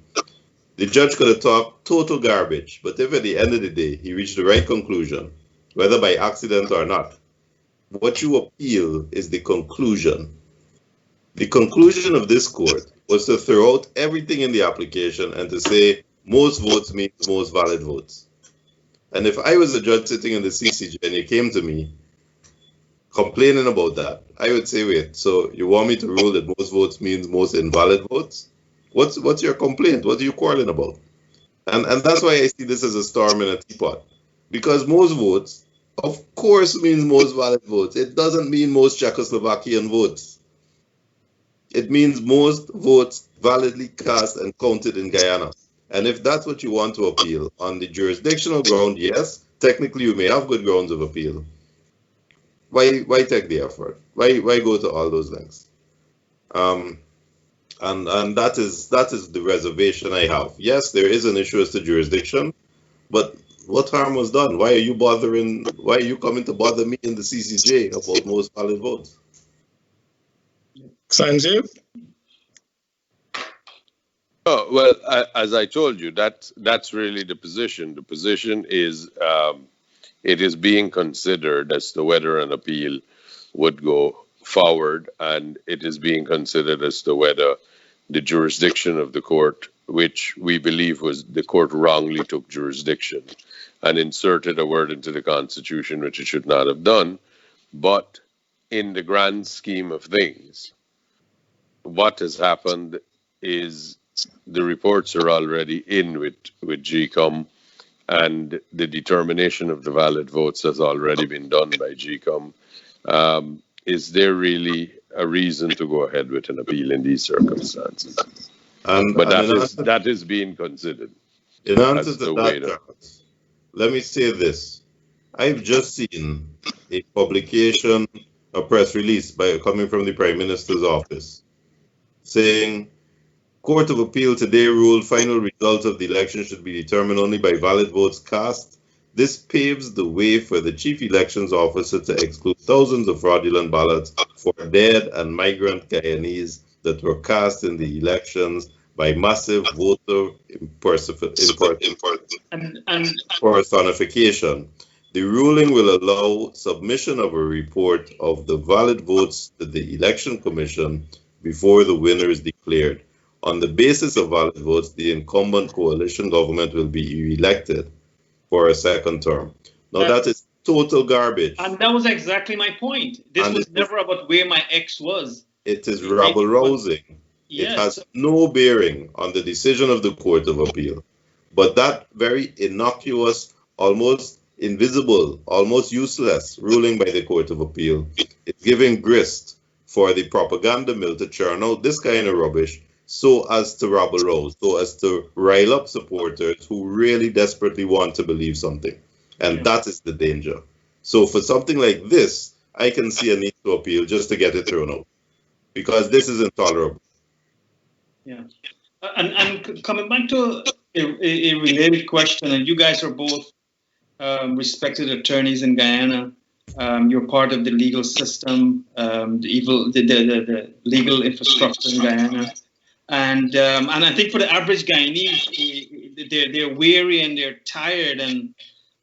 Speaker 2: The judge could have talked total garbage, but if at the end of the day he reached the right conclusion, whether by accident or not, what you appeal is the conclusion. The conclusion of this court was to throw out everything in the application and to say most votes means most valid votes. And if I was a judge sitting in the CCJ and you came to me complaining about that, I would say, wait, so you want me to rule that most votes means most invalid votes? What's your complaint? What are you quarreling about? And that's why I see this as a storm in a teapot. Because most votes, of course, means most valid votes. It doesn't mean most Czechoslovakian votes. It means most votes validly cast and counted in Guyana. And if that's what you want to appeal on the jurisdictional ground, yes, technically you may have good grounds of appeal. Why take the effort? Why go to all those lengths? And that is the reservation I have. Yes, there is an issue as to jurisdiction, but what harm was done? Why are you coming to bother me in the CCJ about most valid votes?
Speaker 1: Sanjeev?
Speaker 3: Oh, well, as I told you, that's really the position. The position is it is being considered as to whether an appeal would go forward, and it is being considered as to whether the jurisdiction of the court, which we believe was the court wrongly took jurisdiction and inserted a word into the Constitution which it should not have done. But in the grand scheme of things, what has happened is the reports are already in with GCOM, and the determination of the valid votes has already been done by GCOM. Is there really a reason to go ahead with an appeal in these circumstances? But that is being considered.
Speaker 2: In answer to that, let me say this. I've just seen a publication, a press release coming from the Prime Minister's office saying, Court of Appeal today ruled final results of the election should be determined only by valid votes cast. This paves the way for the Chief Elections Officer to exclude thousands of fraudulent ballots for dead and migrant Guyanese that were cast in the elections by massive voter personification. The ruling will allow submission of a report of the valid votes to the Election Commission before the winner is declared. On the basis of valid votes, the incumbent coalition government will be re-elected for a second term. Now that is total garbage.
Speaker 4: And that was exactly my point. This was never about where my ex was.
Speaker 2: It is rabble-rousing. Yes. It has no bearing on the decision of the Court of Appeal. But that very innocuous, almost invisible, almost useless ruling by the Court of Appeal is giving grist for the propaganda mill to churn out this kind of rubbish so as to rabble-rouse, so as to rile up supporters who really desperately want to believe something. And that is the danger. So for something like this, I can see a need to appeal just to get it thrown out, because this is intolerable.
Speaker 4: Yeah. And coming back to a related question, and you guys are both respected attorneys in Guyana. You're part of the legal system, the legal infrastructure in Guyana. And I think for the average Guyanese, they're weary and they're tired and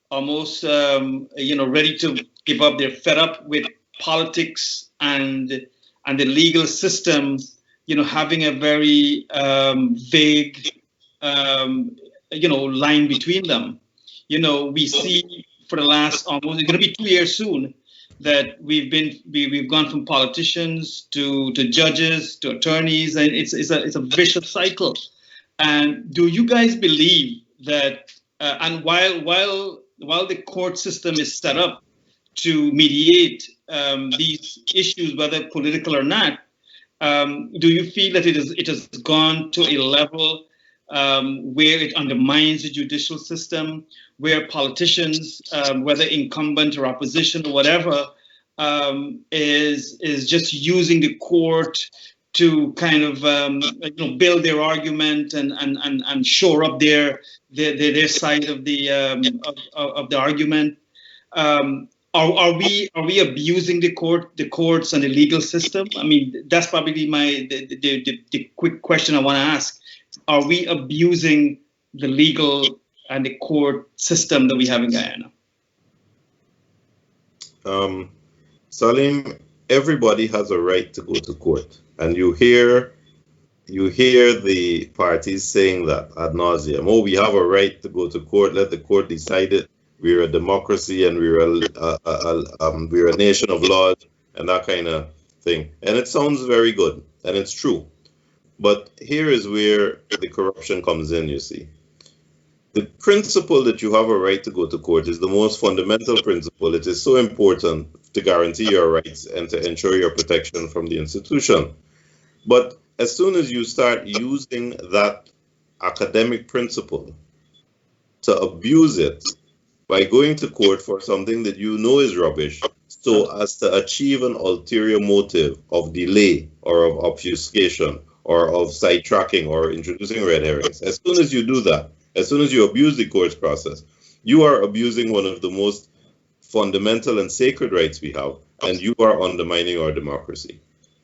Speaker 4: almost ready to give up. They're fed up with politics and the legal system, having a very vague line between them. We see for the last almost, it's going to be 2 years soon, that we've gone from politicians to judges to attorneys, and it's a vicious cycle. And do you guys believe that? And while the court system is set up to mediate these issues, whether political or not, do you feel that it has gone to a level where it undermines the judicial system, where politicians, whether incumbent or opposition or whatever, is just using the court to kind of build their argument and shore up their side of the argument. Are we abusing the courts and the legal system? I mean, that's probably the quick question I want to ask. Are we abusing the legal and the court system that we have in Guyana?
Speaker 2: Salim, everybody has a right to go to court, and you hear the parties saying that ad nauseum. Oh, we have a right to go to court. Let the court decide it. We're a democracy, and we're a nation of laws, and that kind of thing. And it sounds very good, and it's true. But here is where the corruption comes in, you see. The principle that you have a right to go to court is the most fundamental principle. It is so important to guarantee your rights and to ensure your protection from the institution. But as soon as you start using that academic principle to abuse it by going to court for something that you know is rubbish, so as to achieve an ulterior motive of delay or of obfuscation or of sidetracking or introducing red herrings, as soon as you do that, as soon as you abuse the court's process, you are abusing one of the most fundamental and sacred rights we have, and you are undermining our democracy.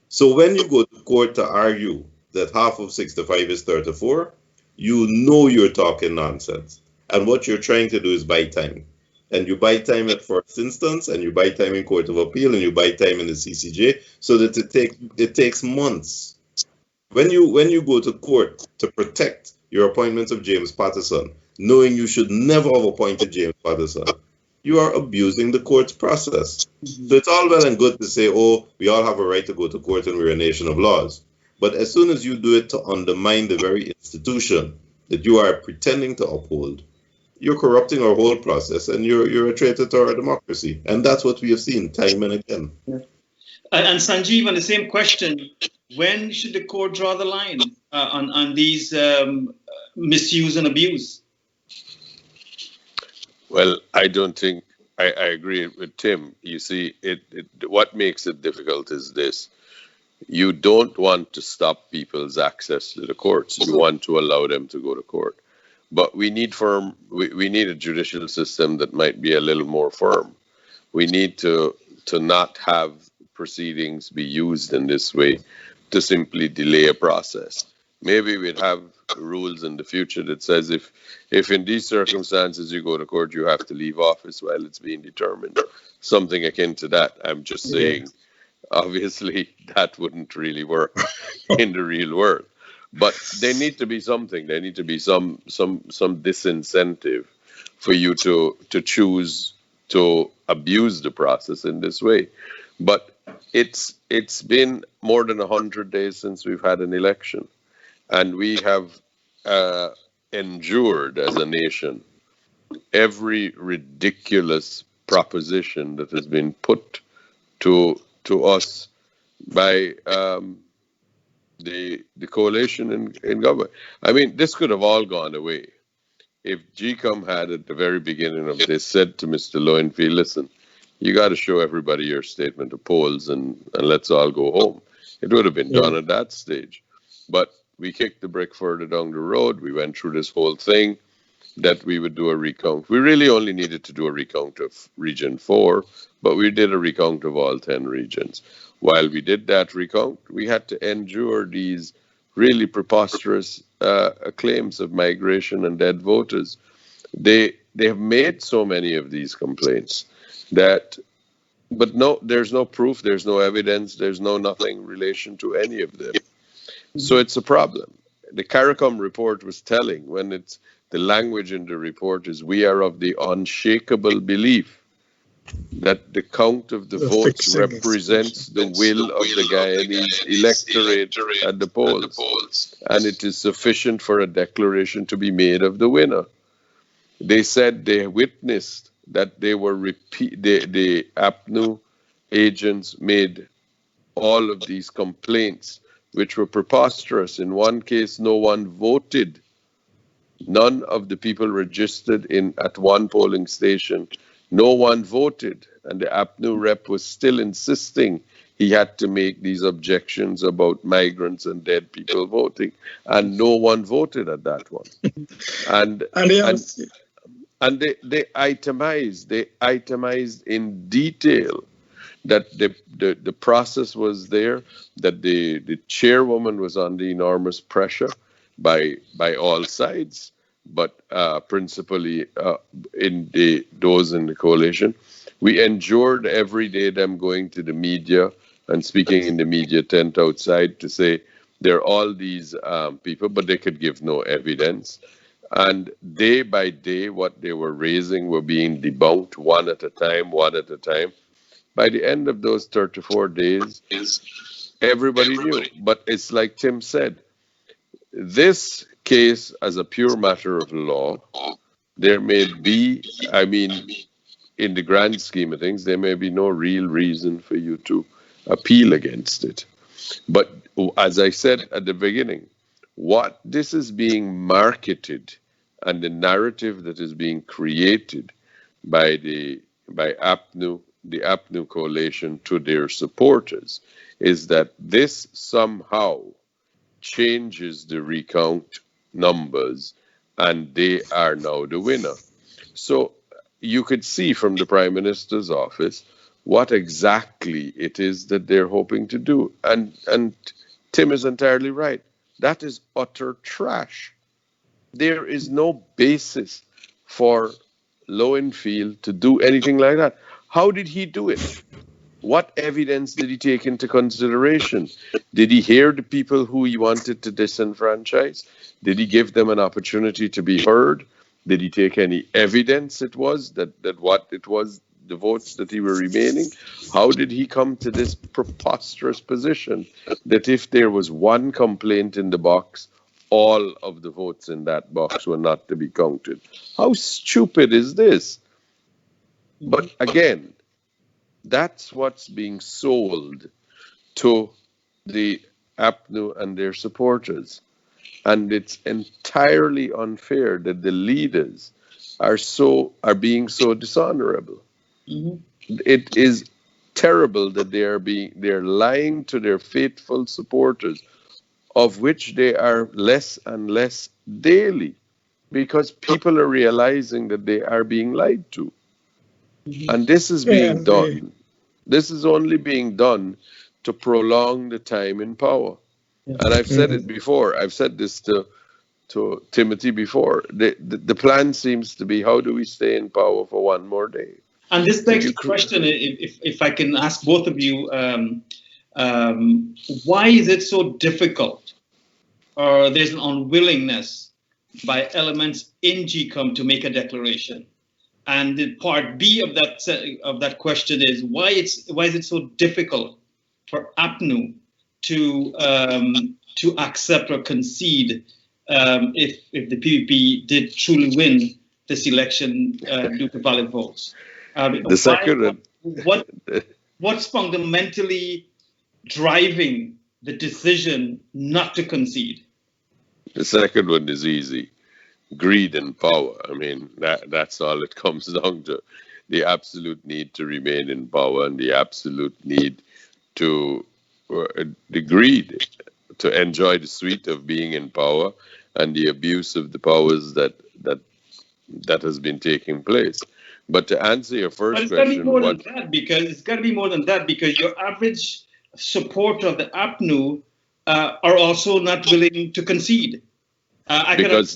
Speaker 2: So when you go to court to argue that half of 65 is 34, you know you're talking nonsense. And what you're trying to do is buy time. And you buy time at first instance, and you buy time in Court of Appeal, and you buy time in the CCJ, so that it takes months. When you go to court to protect your appointment of James Patterson, knowing you should never have appointed James Patterson, you are abusing the court's process. So it's all well and good to say, oh, we all have a right to go to court and we're a nation of laws. But as soon as you do it to undermine the very institution that you are pretending to uphold, you're corrupting our whole process, and you're a traitor to our democracy. And that's what we have seen time and again.
Speaker 4: Yeah. And Sanjeev, on the same question, when should the court draw the line on these misuse and abuse?
Speaker 3: Well, I don't think I agree with Tim. You see, what makes it difficult is this. You don't want to stop people's access to the courts. You want to allow them to go to court. But we need we need a judicial system that might be a little more firm. We need to not have proceedings be used in this way to simply delay a process. Maybe we'd have rules in the future that says if in these circumstances you go to court, you have to leave office while it's being determined. Something akin to that. I'm just saying, obviously, that wouldn't really work in the real world. But there need to be something. There need to be some disincentive for you to choose to abuse the process in this way. But it's been more than 100 days since we've had an election, and we have endured as a nation every ridiculous proposition that has been put to us by the coalition in government. I mean, this could have all gone away if GCOM had at the very beginning of this said to Mr. Lowenfield, listen, you got to show everybody your statement of polls and let's all go home. It would have been done at that stage. But we kicked the brick further down the road. We went through this whole thing that we would do a recount. We really only needed to do a recount of Region 4, but we did a recount of all 10 regions. While we did that recount, we had to endure these really preposterous claims of migration and dead voters. They have made so many of these complaints but no, there's no proof, there's no evidence, there's nothing in relation to any of them. So it's a problem. The CARICOM report was telling when the language in the report is we are of the unshakable belief that the count of the votes represents the will of the Guyanese electorate at the polls, and it is sufficient for a declaration to be made of the winner. They said they witnessed that they were the APNU agents made all of these complaints, which were preposterous. In one case, no one voted None of the people registered at one polling station, no one voted. And the APNU rep was still insisting he had to make these objections about migrants and dead people voting. And no one voted at that one. And they itemized in detail that the process was there, that the chairwoman was under enormous pressure by all sides, but principally in those in the coalition. We endured every day them going to the media and speaking in the media tent outside to say there are all these people, but they could give no evidence. And day by day, what they were raising were being debunked one at a time. By the end of those 34 days, everybody knew. But it's like Tim said, this case, as a pure matter of law, there may be, in the grand scheme of things, there may be no real reason for you to appeal against it. But as I said at the beginning, what this is being marketed and the narrative that is being created by APNU, the APNU coalition to their supporters, is that this somehow changes the recount numbers and they are now the winner. So you could see from the Prime Minister's office what exactly it is that they're hoping to do. And Tim is entirely right. That is utter trash. There is no basis for Lowenfield to do anything like that. How did he do it? What evidence did he take into consideration? Did he hear the people who he wanted to disenfranchise? Did he give them an opportunity to be heard? Did he take any evidence it was that what it was, the votes that he were remaining? How did he come to this preposterous position that if there was one complaint in the box, all of the votes in that box were not to be counted? How stupid is this? But again, that's what's being sold to the APNU and their supporters. And it's entirely unfair that the leaders are being so dishonorable. Mm-hmm. It is terrible that they're lying to their faithful supporters, of which they are less and less daily, because people are realizing that they are being lied to. Mm-hmm. And this is being done. This is only being done to prolong the time in power. Yeah. And I've said it before. I've said this to Timothy before. The plan seems to be, how do we stay in power for one more day?
Speaker 4: And this begs the question, if I can ask both of you, why is it so difficult, or there's an unwillingness by elements in GCOM to make a declaration? And the part B of that question is, why is it so difficult for APNU to accept or concede if the PPP did truly win this election due to valid votes? What's fundamentally driving the decision not to concede?
Speaker 3: The second one is easy. Greed and power. I mean, that's all it comes down to. The absolute need to remain in power and the absolute need to, the greed to enjoy the sweet of being in power and the abuse of the powers that has been taking place. But to answer your first question,
Speaker 4: it's got to be more than that, because your average supporter of the APNU are also not willing to concede.
Speaker 3: Because those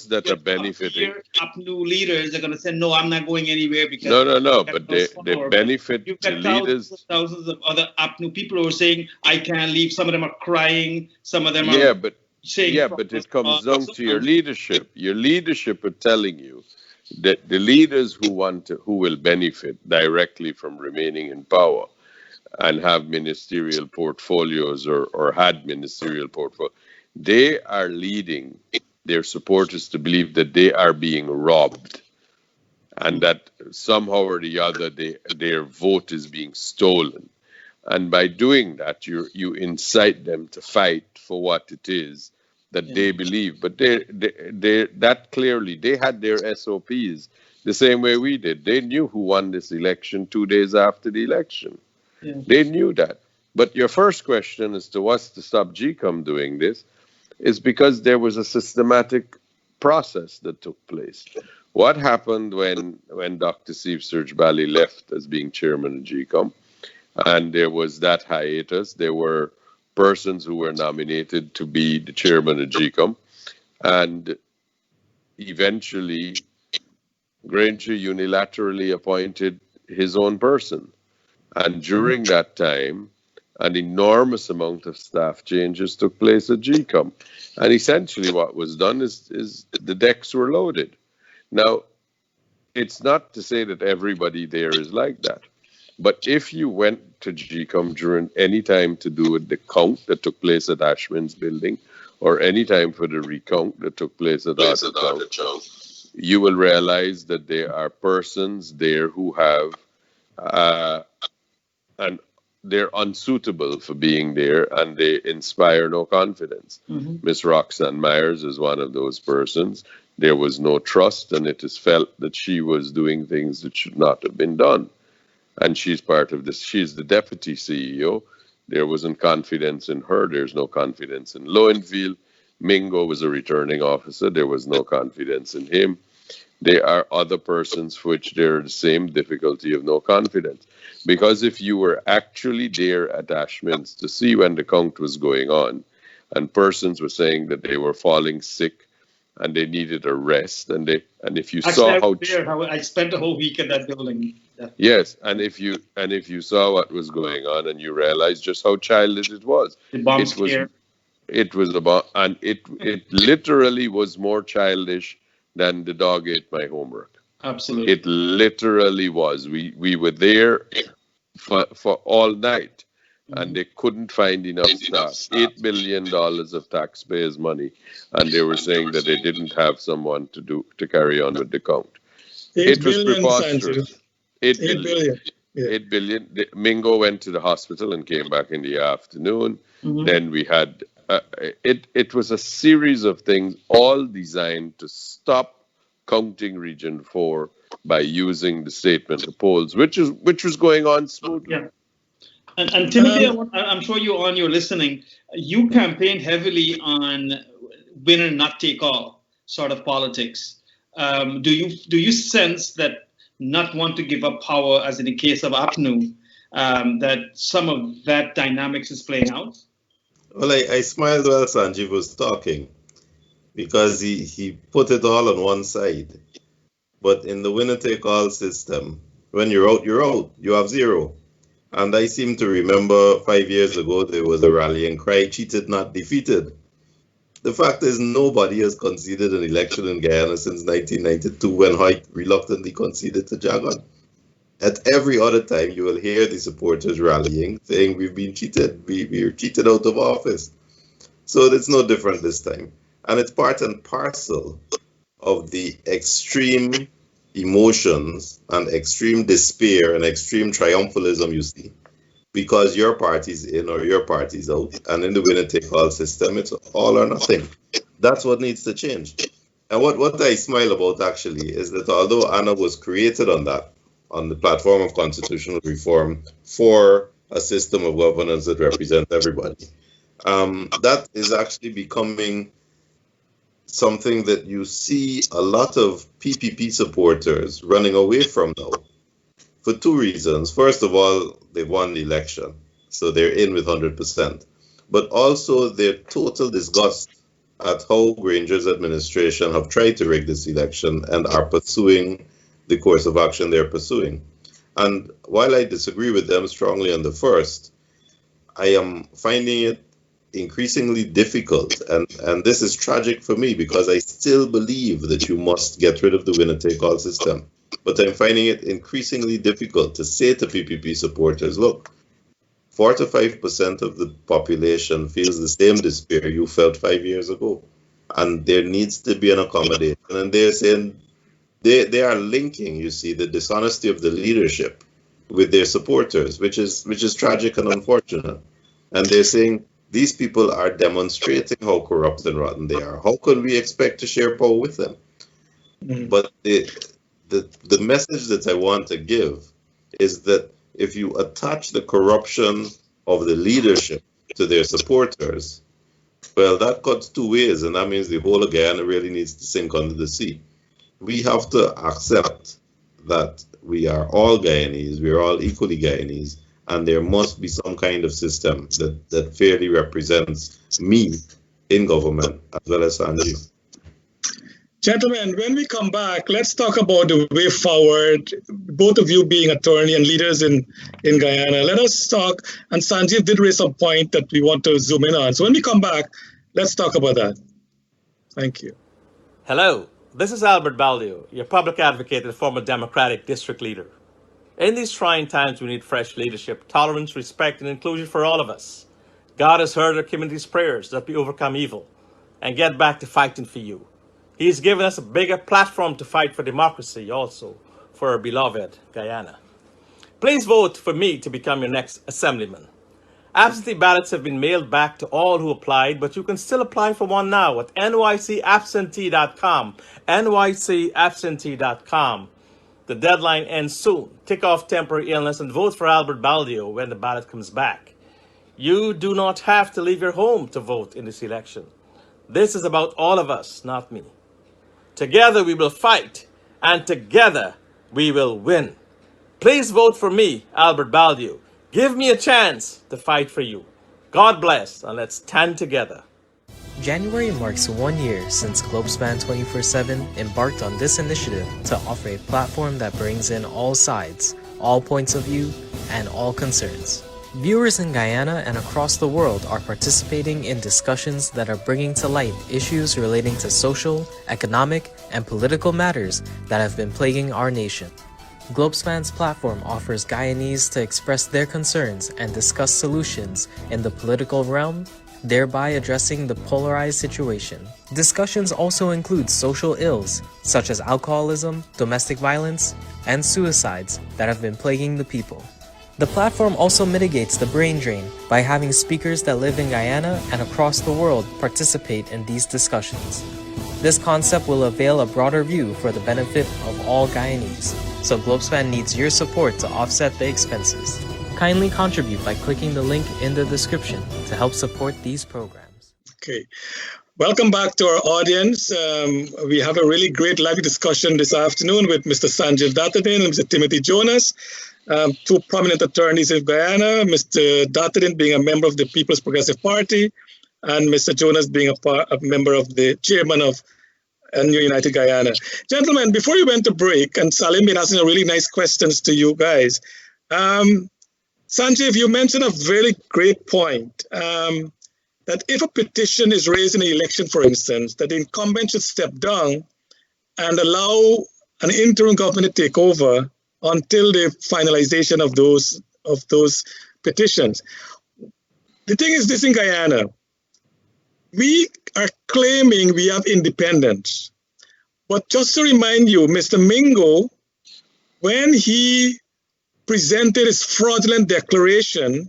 Speaker 3: that are benefiting.
Speaker 4: APNU leaders are going to say, no, I'm not going anywhere because.
Speaker 3: No, but they benefit the leaders.
Speaker 4: Thousands of other APNU people who are saying, I can't leave. Some of them are crying. Some of them are saying.
Speaker 3: But it comes down to your leadership. Your leadership are telling you that the leaders who will benefit directly from remaining in power and have ministerial portfolios or had ministerial portfolios, they are leading their supporters to believe that they are being robbed and that somehow or the other their vote is being stolen. And by doing that, you incite them to fight for what it is that they believe. But that clearly, they had their SOPs the same way we did. They knew who won this election 2 days after the election.
Speaker 4: Yeah.
Speaker 3: They knew that. But your first question as to what's to stop GCOM doing this is because there was a systematic process that took place. What happened when Dr. Steve Surge-Bally left as being chairman of GCOM, and there was that hiatus, there were persons who were nominated to be the chairman of GCOM, and eventually Granger unilaterally appointed his own person. And during that time, an enormous amount of staff changes took place at GCOM. And essentially what was done is the decks were loaded. Now, it's not to say that everybody there is like that. But if you went to GCOM during any time to do with the count that took place at Ashman's building, or any time for the recount that took place at Arthurtown, you will realize that there are persons there who have, and they're unsuitable for being there, and they inspire no confidence. Miss Roxanne Myers is one of those persons. There was no trust, and it is felt that she was doing things that should not have been done. And she's part of this. She's the deputy CEO. There wasn't confidence in her. There's no confidence in Lowenfield. Mingo was a returning officer. There was no confidence in him. There are other persons for which there are the same difficulty of no confidence. Because if you were actually there at Ashman's to see when the count was going on, and persons were saying that they were falling sick and they needed a rest, and if you saw how
Speaker 4: I spent a whole week at that building. Yeah.
Speaker 3: Yes, and if you saw what was going on, and you realized just how childish it was,
Speaker 4: the bomb scare.
Speaker 3: It was about, and it literally was more childish than the dog ate my homework.
Speaker 4: Absolutely,
Speaker 3: it literally was. We were there for all night, and they couldn't find enough staff. $8 billion of taxpayers' money, and they were saying that they didn't have someone to carry on with the count. It was preposterous.
Speaker 1: 8 billion. Yeah.
Speaker 3: 8 billion. Mingo went to the hospital and came back in the afternoon. Then we had it was a series of things, all designed to stop counting Region 4 by using the statement of polls, which was going on smoothly.
Speaker 4: Yeah. And Timothy, I'm sure you're listening. You campaigned heavily on winner not take all sort of politics. Do you sense that not want to give up power, as in the case of APNU, that some of that dynamics is playing out?
Speaker 2: Well, I smiled while Sanjeev was talking, because he put it all on one side. But in the winner-take-all system, when you're out, you're out. You have zero. And I seem to remember 5 years ago, there was a rallying cry, cheated, not defeated. The fact is, nobody has conceded an election in Guyana since 1992, when Hoyt reluctantly conceded to Jagan. At every other time, you will hear the supporters rallying, saying, we've been cheated, we're cheated out of office. So it's no different this time. And it's part and parcel of the extreme emotions and extreme despair and extreme triumphalism you see, because your party's in or your party's out, and in the winner-take-all system, it's all or nothing. That's what needs to change. And what I smile about, actually, is that although ANA was created on the platform of constitutional reform for a system of governance that represents everybody, that is actually becoming something that you see a lot of PPP supporters running away from now, for two reasons. First of all, they won the election, so they're in with 100%. But also their total disgust at how Granger's administration have tried to rig this election and are pursuing the course of action they're pursuing. And while I disagree with them strongly on the first, I am finding it increasingly difficult, and this is tragic for me, because I still believe that you must get rid of the winner-take-all system. But I'm finding it increasingly difficult to say to PPP supporters, look, 45% of the population feels the same despair you felt 5 years ago, and there needs to be an accommodation. And they're saying, they are linking, you see, the dishonesty of the leadership with their supporters, which is tragic and unfortunate. And they're saying, These people are demonstrating how corrupt and rotten they are. How can we expect to share power with them? But the message that I want to give is that if you attach the corruption of the leadership to their supporters, well, that cuts two ways, and that means the whole of Guyana really needs to sink under the sea. We have to accept that we are all Guyanese, we are all equally Guyanese, and there must be some kind of system that fairly represents me in government as well as Sanjeev.
Speaker 1: Gentlemen, when we come back, let's talk about the way forward, both of you being attorney and leaders in Guyana. Let us talk, and Sanjeev did raise some point that we want to zoom in on. So when we come back, let's talk about that. Thank you.
Speaker 8: Hello, this is Albert Baldio, your public advocate and former Democratic district leader. In these trying times, we need fresh leadership, tolerance, respect, and inclusion for all of us. God has heard our community's prayers that we overcome evil and get back to fighting for you. He's given us a bigger platform to fight for democracy also for our beloved Guyana. Please vote for me to become your next assemblyman. Absentee ballots have been mailed back to all who applied, but you can still apply for one now at nycabsentee.com, nycabsentee.com. The deadline ends soon. Tick off temporary illness and vote for Albert Baldio when the ballot comes back. You do not have to leave your home to vote in this election. This is about all of us, not me. Together we will fight, and together we will win. Please vote for me, Albert Baldio. Give me a chance to fight for you. God bless, and let's stand together.
Speaker 7: January marks 1 year since Globespan 24/7 embarked on this initiative to offer a platform that brings in all sides, all points of view, and all concerns. Viewers in Guyana and across the world are participating in discussions that are bringing to light issues relating to social, economic, and political matters that have been plaguing our nation. Globespan's platform offers Guyanese to express their concerns and discuss solutions in the political realm, thereby addressing the polarized situation. Discussions also include social ills such as alcoholism, domestic violence, and suicides that have been plaguing the people. The platform also mitigates the brain drain by having speakers that live in Guyana and across the world participate in these discussions. This concept will avail a broader view for the benefit of all Guyanese, so Globespan needs your support to offset the expenses. Kindly contribute by clicking the link in the description to help support these programs.
Speaker 1: Okay. Welcome back to our audience. We have a really great live discussion this afternoon with Mr. Sanjeev Dattadin and Mr. Timothy Jonas, two prominent attorneys in Guyana, Mr. Dattadin being a member of the People's Progressive Party, and Mr. Jonas being a member of the chairman of New United Guyana. Gentlemen, before we went to break, and Salim been asking really nice questions to you guys, Sanjeev, you mentioned a very great point, that if a petition is raised in an election, for instance, that the incumbent should step down and allow an interim government to take over until the finalization of those petitions. The thing is this in Guyana, we are claiming we have independence. But just to remind you, Mr. Mingo, when he presented his fraudulent declaration,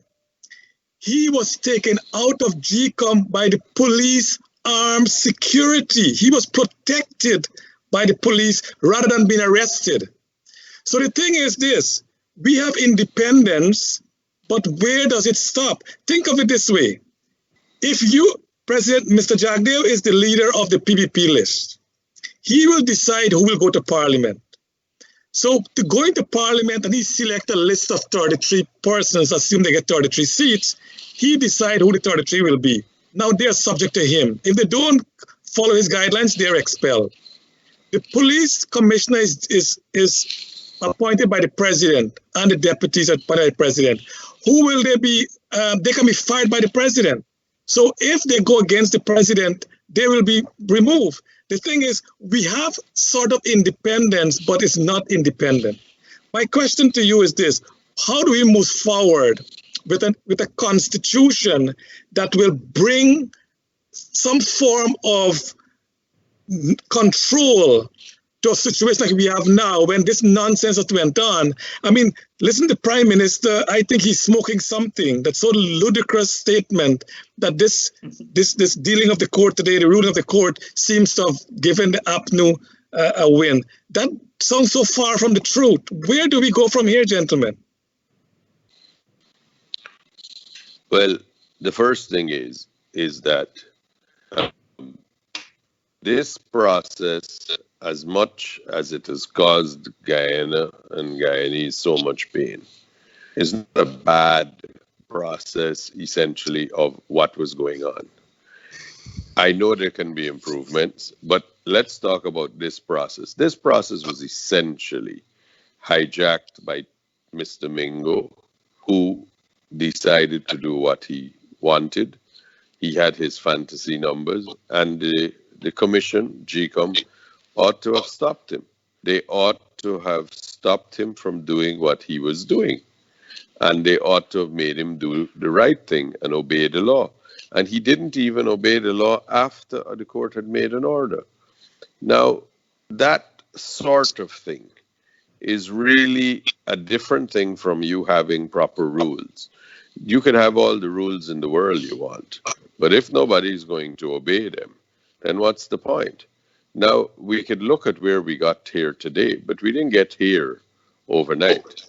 Speaker 1: he was taken out of GCOM by the police armed security. He was protected by the police rather than being arrested. So the thing is this, we have independence, but where does it stop? Think of it this way. If President Mr. Jagdeo is the leader of the PPP list, he will decide who will go to parliament. So to go into parliament and he select a list of 33 persons, assume they get 33 seats, he decide who the 33 will be. Now they're subject to him. If they don't follow his guidelines, they're expelled. The police commissioner is appointed by the president and the deputies appointed by the president. Who will they be? They can be fired by the president. So if they go against the president, they will be removed. The thing is, we have sort of independence, but it's not independent. My question to you is this: how do we move forward with a constitution that will bring some form of control to a situation like we have now when this nonsense that went on. I mean, listen to the Prime Minister. I think he's smoking something. That's so ludicrous statement that this dealing of the court today, the ruling of the court, seems to have given the APNU a win. That sounds so far from the truth. Where do we go from here, gentlemen?
Speaker 3: Well, the first thing is that this process, as much as it has caused Guyana and Guyanese so much pain, is not a bad process, essentially, of what was going on. I know there can be improvements, but let's talk about this process. This process was essentially hijacked by Mr. Mingo, who decided to do what he wanted. He had his fantasy numbers, and the commission, GCOM, ought to have stopped him. They ought to have stopped him from doing what he was doing. And they ought to have made him do the right thing and obey the law. And he didn't even obey the law after the court had made an order. Now, that sort of thing is really a different thing from you having proper rules. You can have all the rules in the world you want, but if nobody's going to obey them, then what's the point? Now, we could look at where we got here today, but we didn't get here overnight.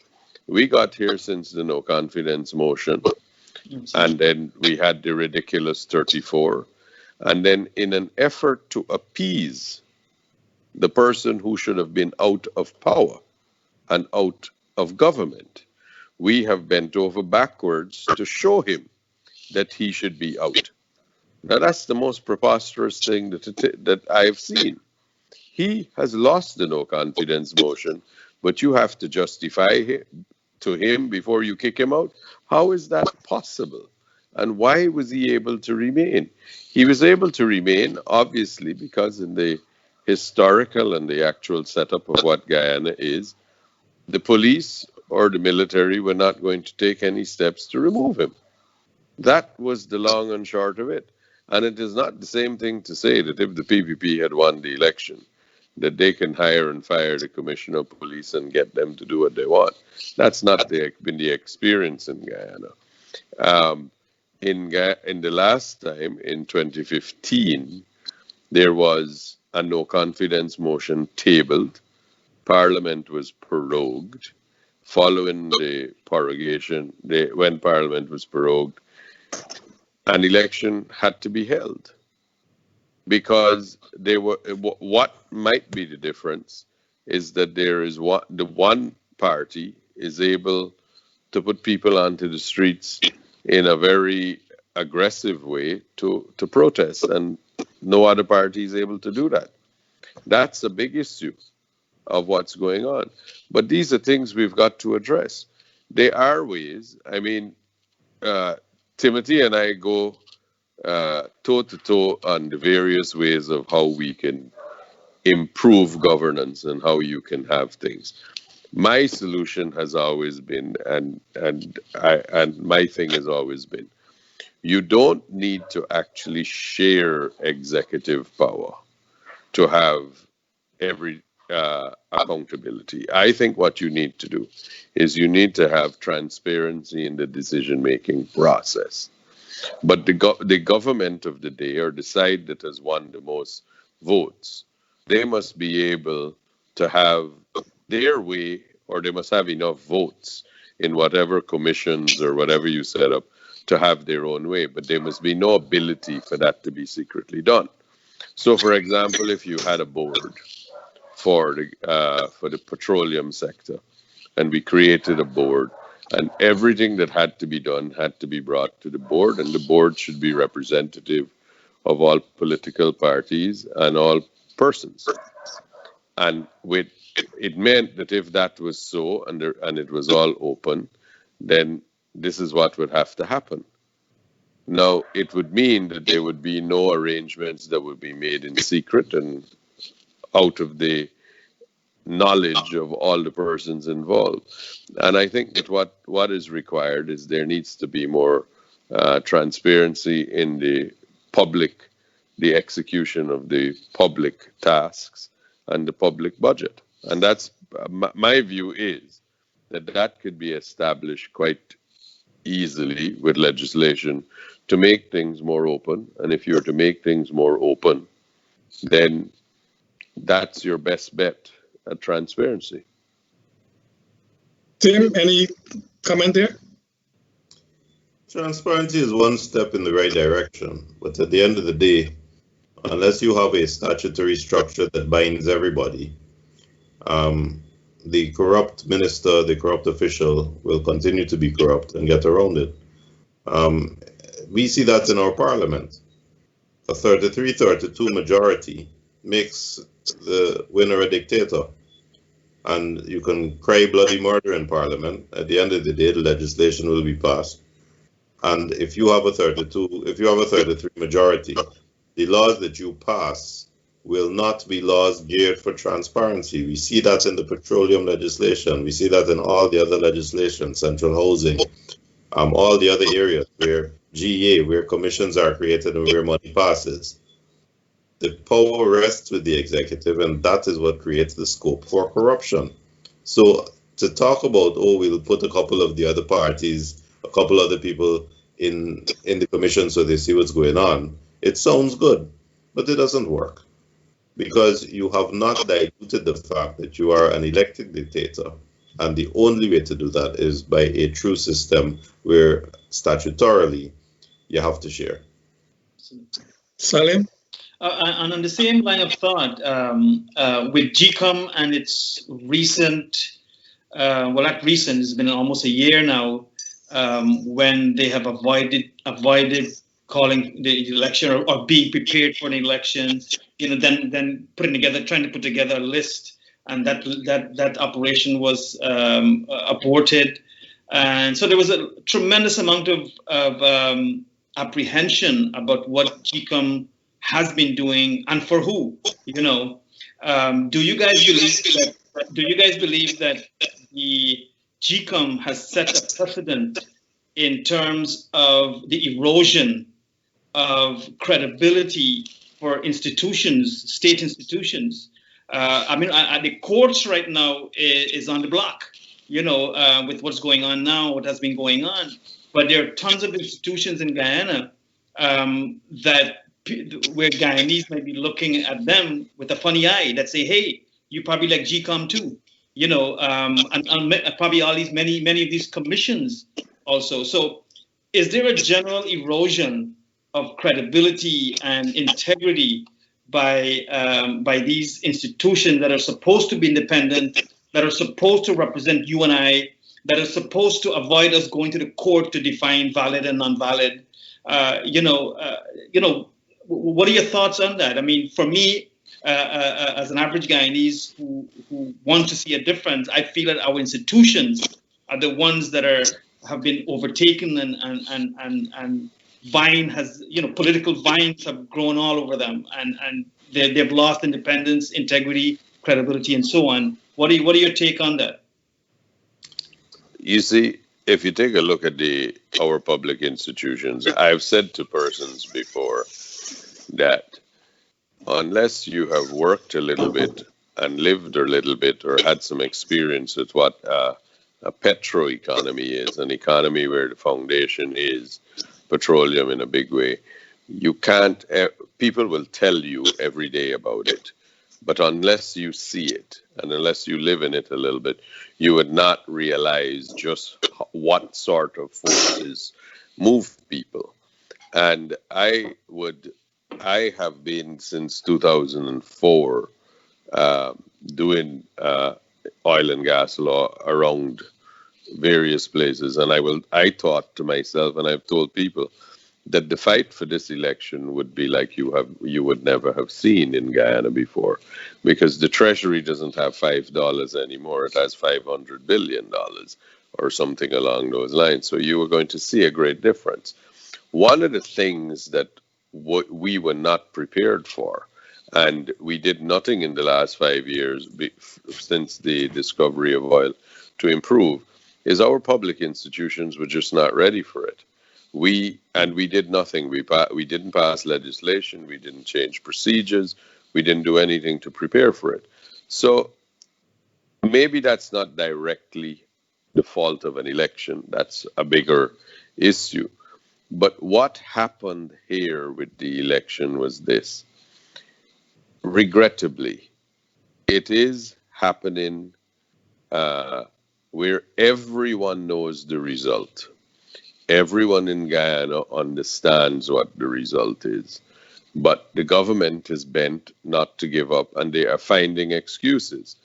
Speaker 3: We got here since the no confidence motion, and then we had the ridiculous 34. And then in an effort to appease the person who should have been out of power and out of government, we have bent over backwards to show him that he should be out. Now, that's the most preposterous thing that I've seen. He has lost the no confidence motion, but you have to justify to him before you kick him out. How is that possible? And why was he able to remain? He was able to remain, obviously, because in the historical and the actual setup of what Guyana is, the police or the military were not going to take any steps to remove him. That was the long and short of it. And it is not the same thing to say that if the PPP had won the election, that they can hire and fire the commissioner of police and get them to do what they want. That's not been the experience in Guyana. In the last time, in 2015, there was a no confidence motion tabled. Parliament was prorogued. Following the prorogation, when Parliament was prorogued, an election had to be held. Because what might be the difference is that the one party is able to put people onto the streets in a very aggressive way to protest, and no other party is able to do that. That's a big issue of what's going on. But these are things we've got to address. There are ways. I mean, Timothy and I go toe-to-toe on the various ways of how we can improve governance and how you can have things. My solution has always been, and my thing has always been, you don't need to actually share executive power to have every accountability. I think what you need to do is you need to have transparency in the decision-making process. But the government of the day, or the side that has won the most votes, they must be able to have their way, or they must have enough votes in whatever commissions or whatever you set up to have their own way. But there must be no ability for that to be secretly done. So, for example, if you had a board for the petroleum sector, and we created a board, and everything that had to be done had to be brought to the board, and the board should be representative of all political parties and all persons. And it meant that if that was so, and it was all open, then this is what would have to happen. Now, it would mean that there would be no arrangements that would be made in secret and out of the knowledge of all the persons involved. And I think that what is required is there needs to be more transparency in the execution of the public tasks, and the public budget. And that's my view is that could be established quite easily with legislation to make things more open. And if you're to make things more open, then that's your best bet at transparency.
Speaker 1: Tim, any comment there?
Speaker 2: Transparency is one step in the right direction, but at the end of the day, unless you have a statutory structure that binds everybody, the corrupt minister, the corrupt official will continue to be corrupt and get around it. We see that in our parliament. A 33-32 majority makes the winner a dictator. And you can cry bloody murder in parliament. At the end of the day, the legislation will be passed. And if you have a 33 majority, the laws that you pass will not be laws geared for transparency. We see that in the petroleum legislation. We see that in all the other legislation, central housing, all the other areas where GEA, where commissions are created and where money passes. The power rests with the executive, and that is what creates the scope for corruption. So to talk about, oh, we'll put a couple of the other parties, a couple other people in the commission so they see what's going on, it sounds good, but it doesn't work, because you have not diluted the fact that you are an elected dictator. And the only way to do that is by a true system where statutorily you have to share.
Speaker 1: Salim?
Speaker 4: And on the same line of thought, with GCOM and its recent, well, not recent, it's been almost a year now, when they have avoided calling the election or being prepared for an election, then trying to put together a list, and that operation was aborted. And so there was a tremendous amount of apprehension about what GCOM has been doing and for who. Do you guys believe that the GCOM has set a precedent in terms of the erosion of credibility for institutions, state institutions? The courts right now is on the block, with what's going on now, what has been going on. But there are tons of institutions in Guyana where Guyanese may be looking at them with a funny eye that say, hey, you probably like GCOM too, and probably all these many of these commissions also. So is there a general erosion of credibility and integrity by these institutions that are supposed to be independent, that are supposed to represent you and I, that are supposed to avoid us going to the court to define valid and non-valid? What are your thoughts on that? I mean, for me, as an average Guyanese who wants to see a difference, I feel that our institutions are the ones that have been overtaken, and vine has, political vines have grown all over them, and they've lost independence, integrity, credibility, and so on. What are your take on that?
Speaker 3: You see, if you take a look at our public institutions, I've said to persons before that unless you have worked a little bit and lived a little bit or had some experience with what a petro economy is, an economy where the foundation is petroleum in a big way, you can't, people will tell you every day about it, but unless you see it and unless you live in it a little bit, you would not realize just what sort of forces move people. And I have been since 2004 doing oil and gas law around various places, and I thought to myself, and I've told people, that the fight for this election would be like you would never have seen in Guyana before, because the Treasury doesn't have $5 anymore; it has $500 billion or something along those lines. So you were going to see a great difference. One of the things that we were not prepared for, and we did nothing in the last 5 years since the discovery of oil to improve, is our public institutions were just not ready for it. We did nothing. We didn't pass legislation. We didn't change procedures. We didn't do anything to prepare for it. So maybe that's not directly the fault of an election. That's a bigger issue. But what happened here with the election was this. Regrettably, it is happening where everyone knows the result. Everyone in Guyana understands what the result is. But the government is bent not to give up, and they are finding excuses.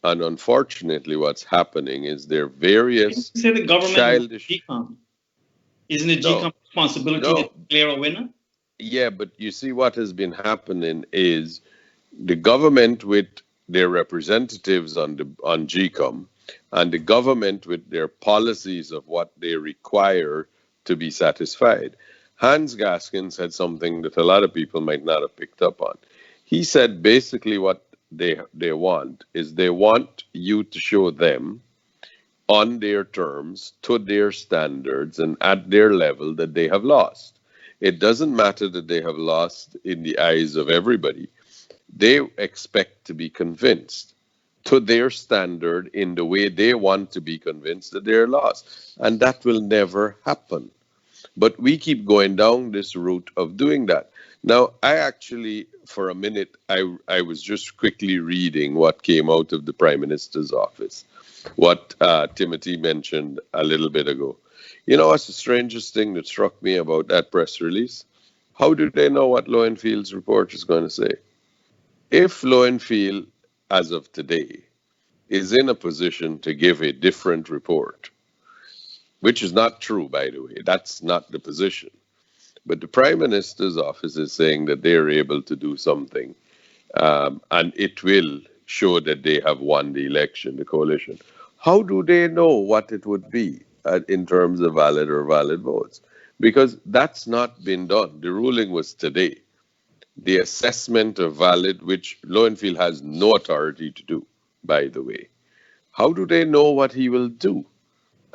Speaker 3: And unfortunately, what's happening is there are various
Speaker 4: Say the government
Speaker 3: childish...
Speaker 4: GCOM. Isn't it
Speaker 3: No.
Speaker 4: GCOM's responsibility
Speaker 3: No.
Speaker 4: to declare a winner?
Speaker 3: Yeah, but you see what has been happening is the government with their representatives on GCOM and the government with their policies of what they require to be satisfied. Hans Gaskins said something that a lot of people might not have picked up on. He said basically what they want is they want you to show them on their terms, to their standards, and at their level that they have lost. It doesn't matter that they have lost in the eyes of everybody. They expect to be convinced to their standard in the way they want to be convinced that they're lost. And that will never happen. But we keep going down this route of doing that. Now, I actually, for a minute, I was just quickly reading what came out of the Prime Minister's office, what Timothy mentioned a little bit ago. You know what's the strangest thing that struck me about that press release? How do they know what Lowenfield's report is going to say? If Lowenfield, as of today, is in a position to give a different report, which is not true, by the way, that's not the position. But the Prime Minister's office is saying that they're able to do something, and it will show that they have won the election, the coalition. How do they know what it would be in terms of valid or valid votes? Because that's not been done. The ruling was today. The assessment of valid, which Lowenfield has no authority to do, by the way. How do they know what he will do?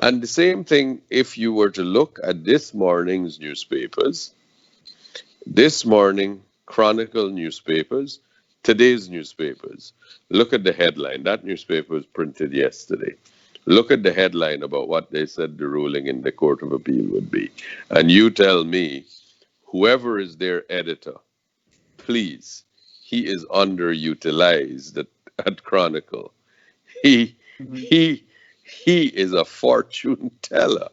Speaker 3: And the same thing, if you were to look at this morning's newspapers, this morning, Chronicle newspapers, today's newspapers, look at the headline. That newspaper was printed yesterday. Look at the headline about what they said the ruling in the Court of Appeal would be. And you tell me, whoever is their editor, please, he is underutilized at Chronicle. He is a fortune teller.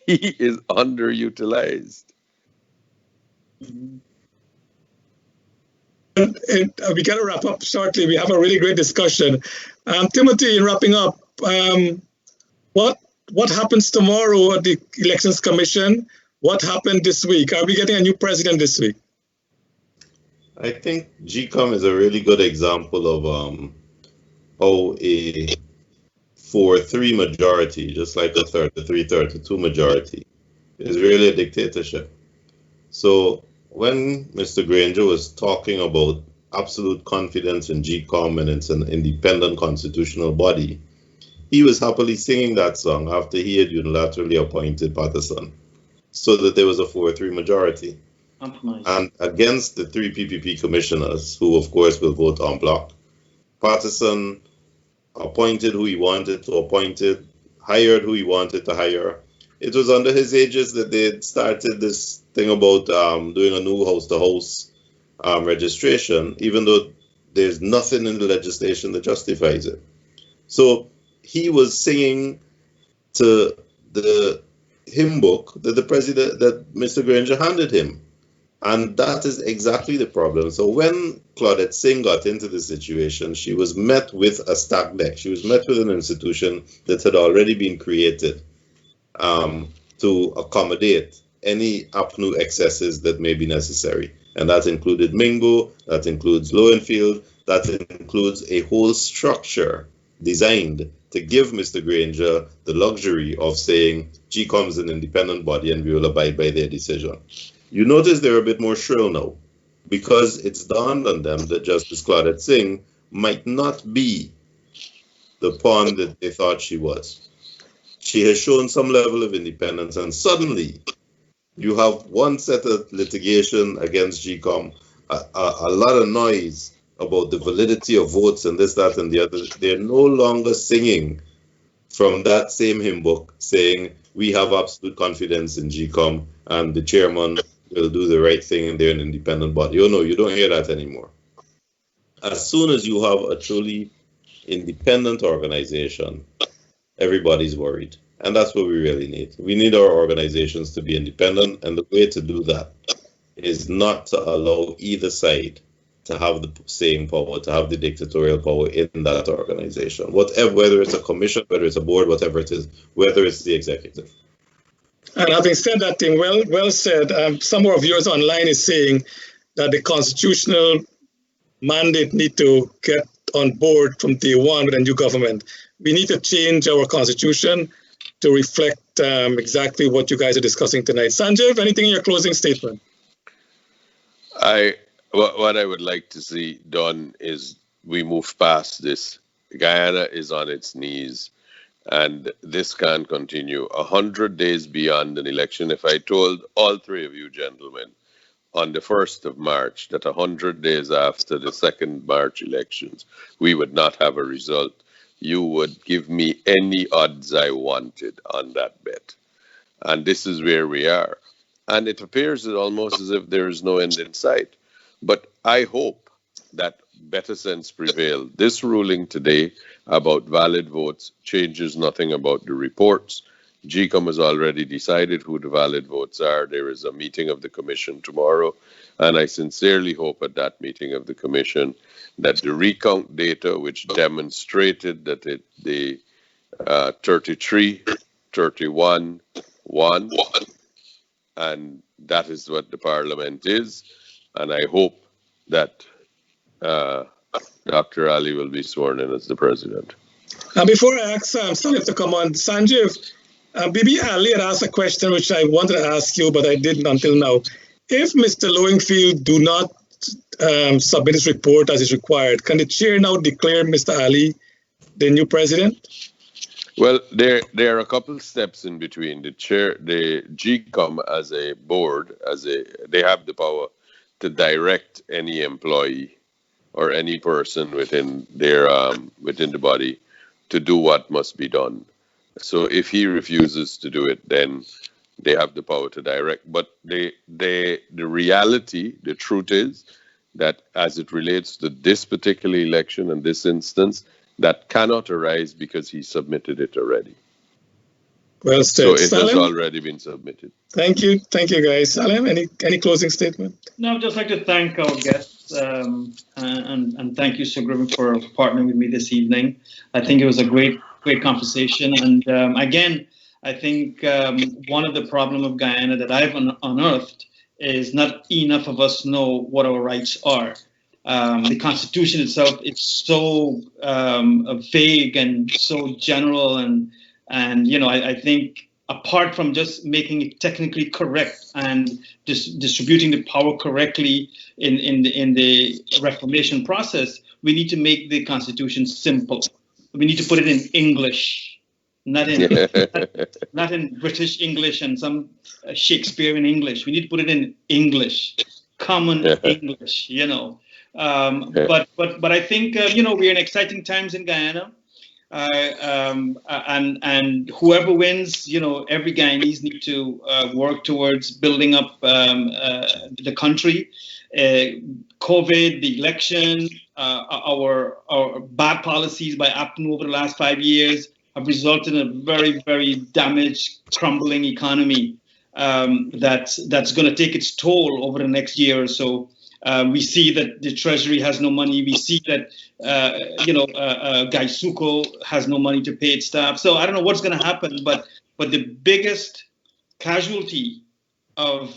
Speaker 3: He is underutilized.
Speaker 1: And we got to wrap up shortly. We have a really great discussion. Timothy, in wrapping up, what happens tomorrow at the Elections Commission? What happened this week? Are we getting a new president this week?
Speaker 2: I think GCOM is a really good example of how a 4-3 majority, just like the 332 majority, is really a dictatorship. So when Mr. Granger was talking about absolute confidence in GCOM and it's an independent constitutional body, he was happily singing that song after he had unilaterally appointed Partisan, so that there was a 4-3 majority. And against the 3 PPP commissioners, who of course will vote en bloc, Partisan appointed who he wanted to appoint, hired who he wanted to hire. It was under his aegis that they started this thing about doing a new house-to-house registration, even though there's nothing in the legislation that justifies it. So he was singing to the hymn book that that Mr. Granger handed him. And that is exactly the problem. So when Claudette Singh got into the situation, she was met with a stacked deck. She was met with an institution that had already been created to accommodate any APNU excesses that may be necessary. And that included Mingo, that includes Lowenfield, that includes a whole structure designed to give Mr. Granger the luxury of saying, GCOM is an independent body and we will abide by their decision. You notice they're a bit more shrill now, because it's dawned on them that Justice Claudette Singh might not be the pawn that they thought she was. She has shown some level of independence, and suddenly you have one set of litigation against GCOM, a lot of noise about the validity of votes and this, that, and the other, they're no longer singing from that same hymn book saying, we have absolute confidence in GCOM and the chairman will do the right thing and they're an independent body. Oh no, you don't hear that anymore. As soon as you have a truly independent organization, everybody's worried. And that's what we really need. We need our organizations to be independent, and the way to do that is not to allow either side to have the same power, to have the dictatorial power in that organization. Whatever, whether it's a commission, whether it's a board, whatever it is, whether it's the executive.
Speaker 1: And having said that thing, well said. Some of our viewers online is saying that the constitutional mandate need to get on board from day one with a new government. We need to change our constitution to reflect exactly what you guys are discussing tonight. Sanjeev, anything in your closing statement?
Speaker 3: What I would like to see done is we move past this. Guyana is on its knees, and this can't continue. 100 days beyond an election, if I told all three of you gentlemen on the 1st of March that 100 days after the 2nd March elections, we would not have a result, you would give me any odds I wanted on that bet. And this is where we are. And it appears almost as if there is no end in sight. But I hope that better sense prevails. This ruling today about valid votes changes nothing about the reports. GCOM has already decided who the valid votes are. There is a meeting of the commission tomorrow. And I sincerely hope at that meeting of the commission that the recount data, which demonstrated that the 33, 31, 1, and that is what the parliament is. And I hope that Dr. Ali will be sworn in as the president.
Speaker 1: Before I ask Sanjeev to come on, Sanjeev, Bibi Ali had asked a question which I wanted to ask you, but I didn't until now. If Mr. Lowenfield do not submit his report as is required, can the chair now declare Mr. Ali the new president?
Speaker 3: Well, there are a couple steps in between. The chair, the GCOM as a board, they have the power to direct any employee or any person within their within the body to do what must be done. So if he refuses to do it, then they have the power to direct. But the reality, the truth is that as it relates to this particular election and this instance, that cannot arise because he submitted it already.
Speaker 1: Well
Speaker 3: so
Speaker 1: said.
Speaker 3: it
Speaker 1: Salim?
Speaker 3: has already been submitted.
Speaker 1: Thank you, guys. Salim, any closing statement?
Speaker 4: No, I'd just like to thank our guests and thank you, Sir Griffin, for partnering with me this evening. I think it was a great conversation. And again, I think one of the problem of Guyana that I've unearthed is not enough of us know what our rights are. The Constitution itself, it's so vague and so general, and you know, I think apart from just making it technically correct and distributing the power correctly in the Reformation process, we need to make the Constitution simple. We need to put it in English, not in British English and some Shakespearean English. We need to put it in English, common English, you know. But I think you know, we're in exciting times in Guyana, and whoever wins, you know, every Guyanese need to work towards building up the country. COVID, the election, our bad policies by APNU over the last 5 years have resulted in a very, very damaged, crumbling economy that's going to take its toll over the next year or so. We see that the Treasury has no money. We see that, Guy Suko has no money to pay its staff. So I don't know what's going to happen, but the biggest casualty of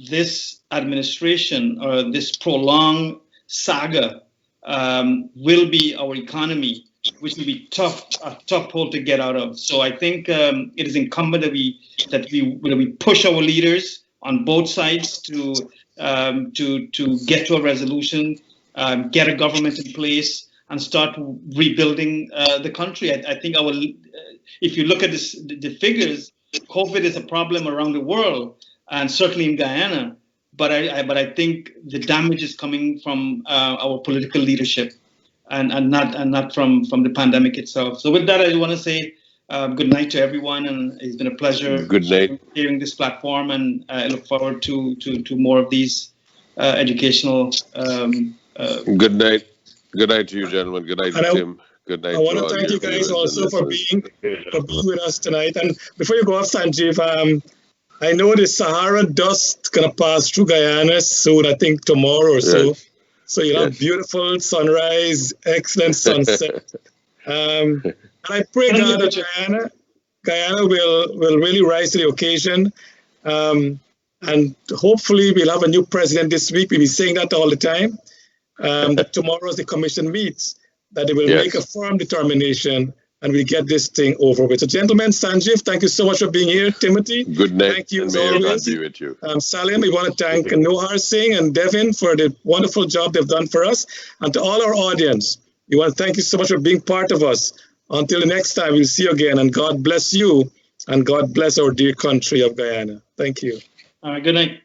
Speaker 4: this administration or this prolonged saga will be our economy, which will be a tough hole to get out of. So I think it is incumbent that we push our leaders on both sides to get to a resolution, get a government in place, and start rebuilding the country. I think if you look at the figures, COVID is a problem around the world, and certainly in Guyana. but I think the damage is coming from our political leadership, and not from the pandemic itself. So with that, I want to say good night to everyone, and it's been a pleasure.
Speaker 3: Good night.
Speaker 4: Sharing this platform, and I look forward to more of these educational.
Speaker 3: Good night. Good night to you, gentlemen. Good night to Tim. Good night.
Speaker 1: I want to thank you guys also for being with us tonight. And before you go off, Sanjeev, I know the Sahara dust gonna pass through Guyana soon. I think tomorrow or so.
Speaker 3: Yes.
Speaker 1: So you'll have beautiful sunrise, excellent sunset. And I pray God that Guyana will really rise to the occasion. And hopefully we'll have a new president this week. We'll be saying that all the time. That tomorrow as the commission meets, that they will make a firm determination and we get this thing over with. So gentlemen, Sanjeev, thank you so much for being here. Timothy,
Speaker 3: good night.
Speaker 1: Thank you
Speaker 3: and
Speaker 1: as
Speaker 3: may
Speaker 1: always.
Speaker 3: God be with you.
Speaker 1: Salim, we want to thank Nohar Singh and Devin for the wonderful job they've done for us. And to all our audience, we want to thank you so much for being part of us. Until the next time, we'll see you again. And God bless you. And God bless our dear country of Guyana. Thank you.
Speaker 4: All right, good night.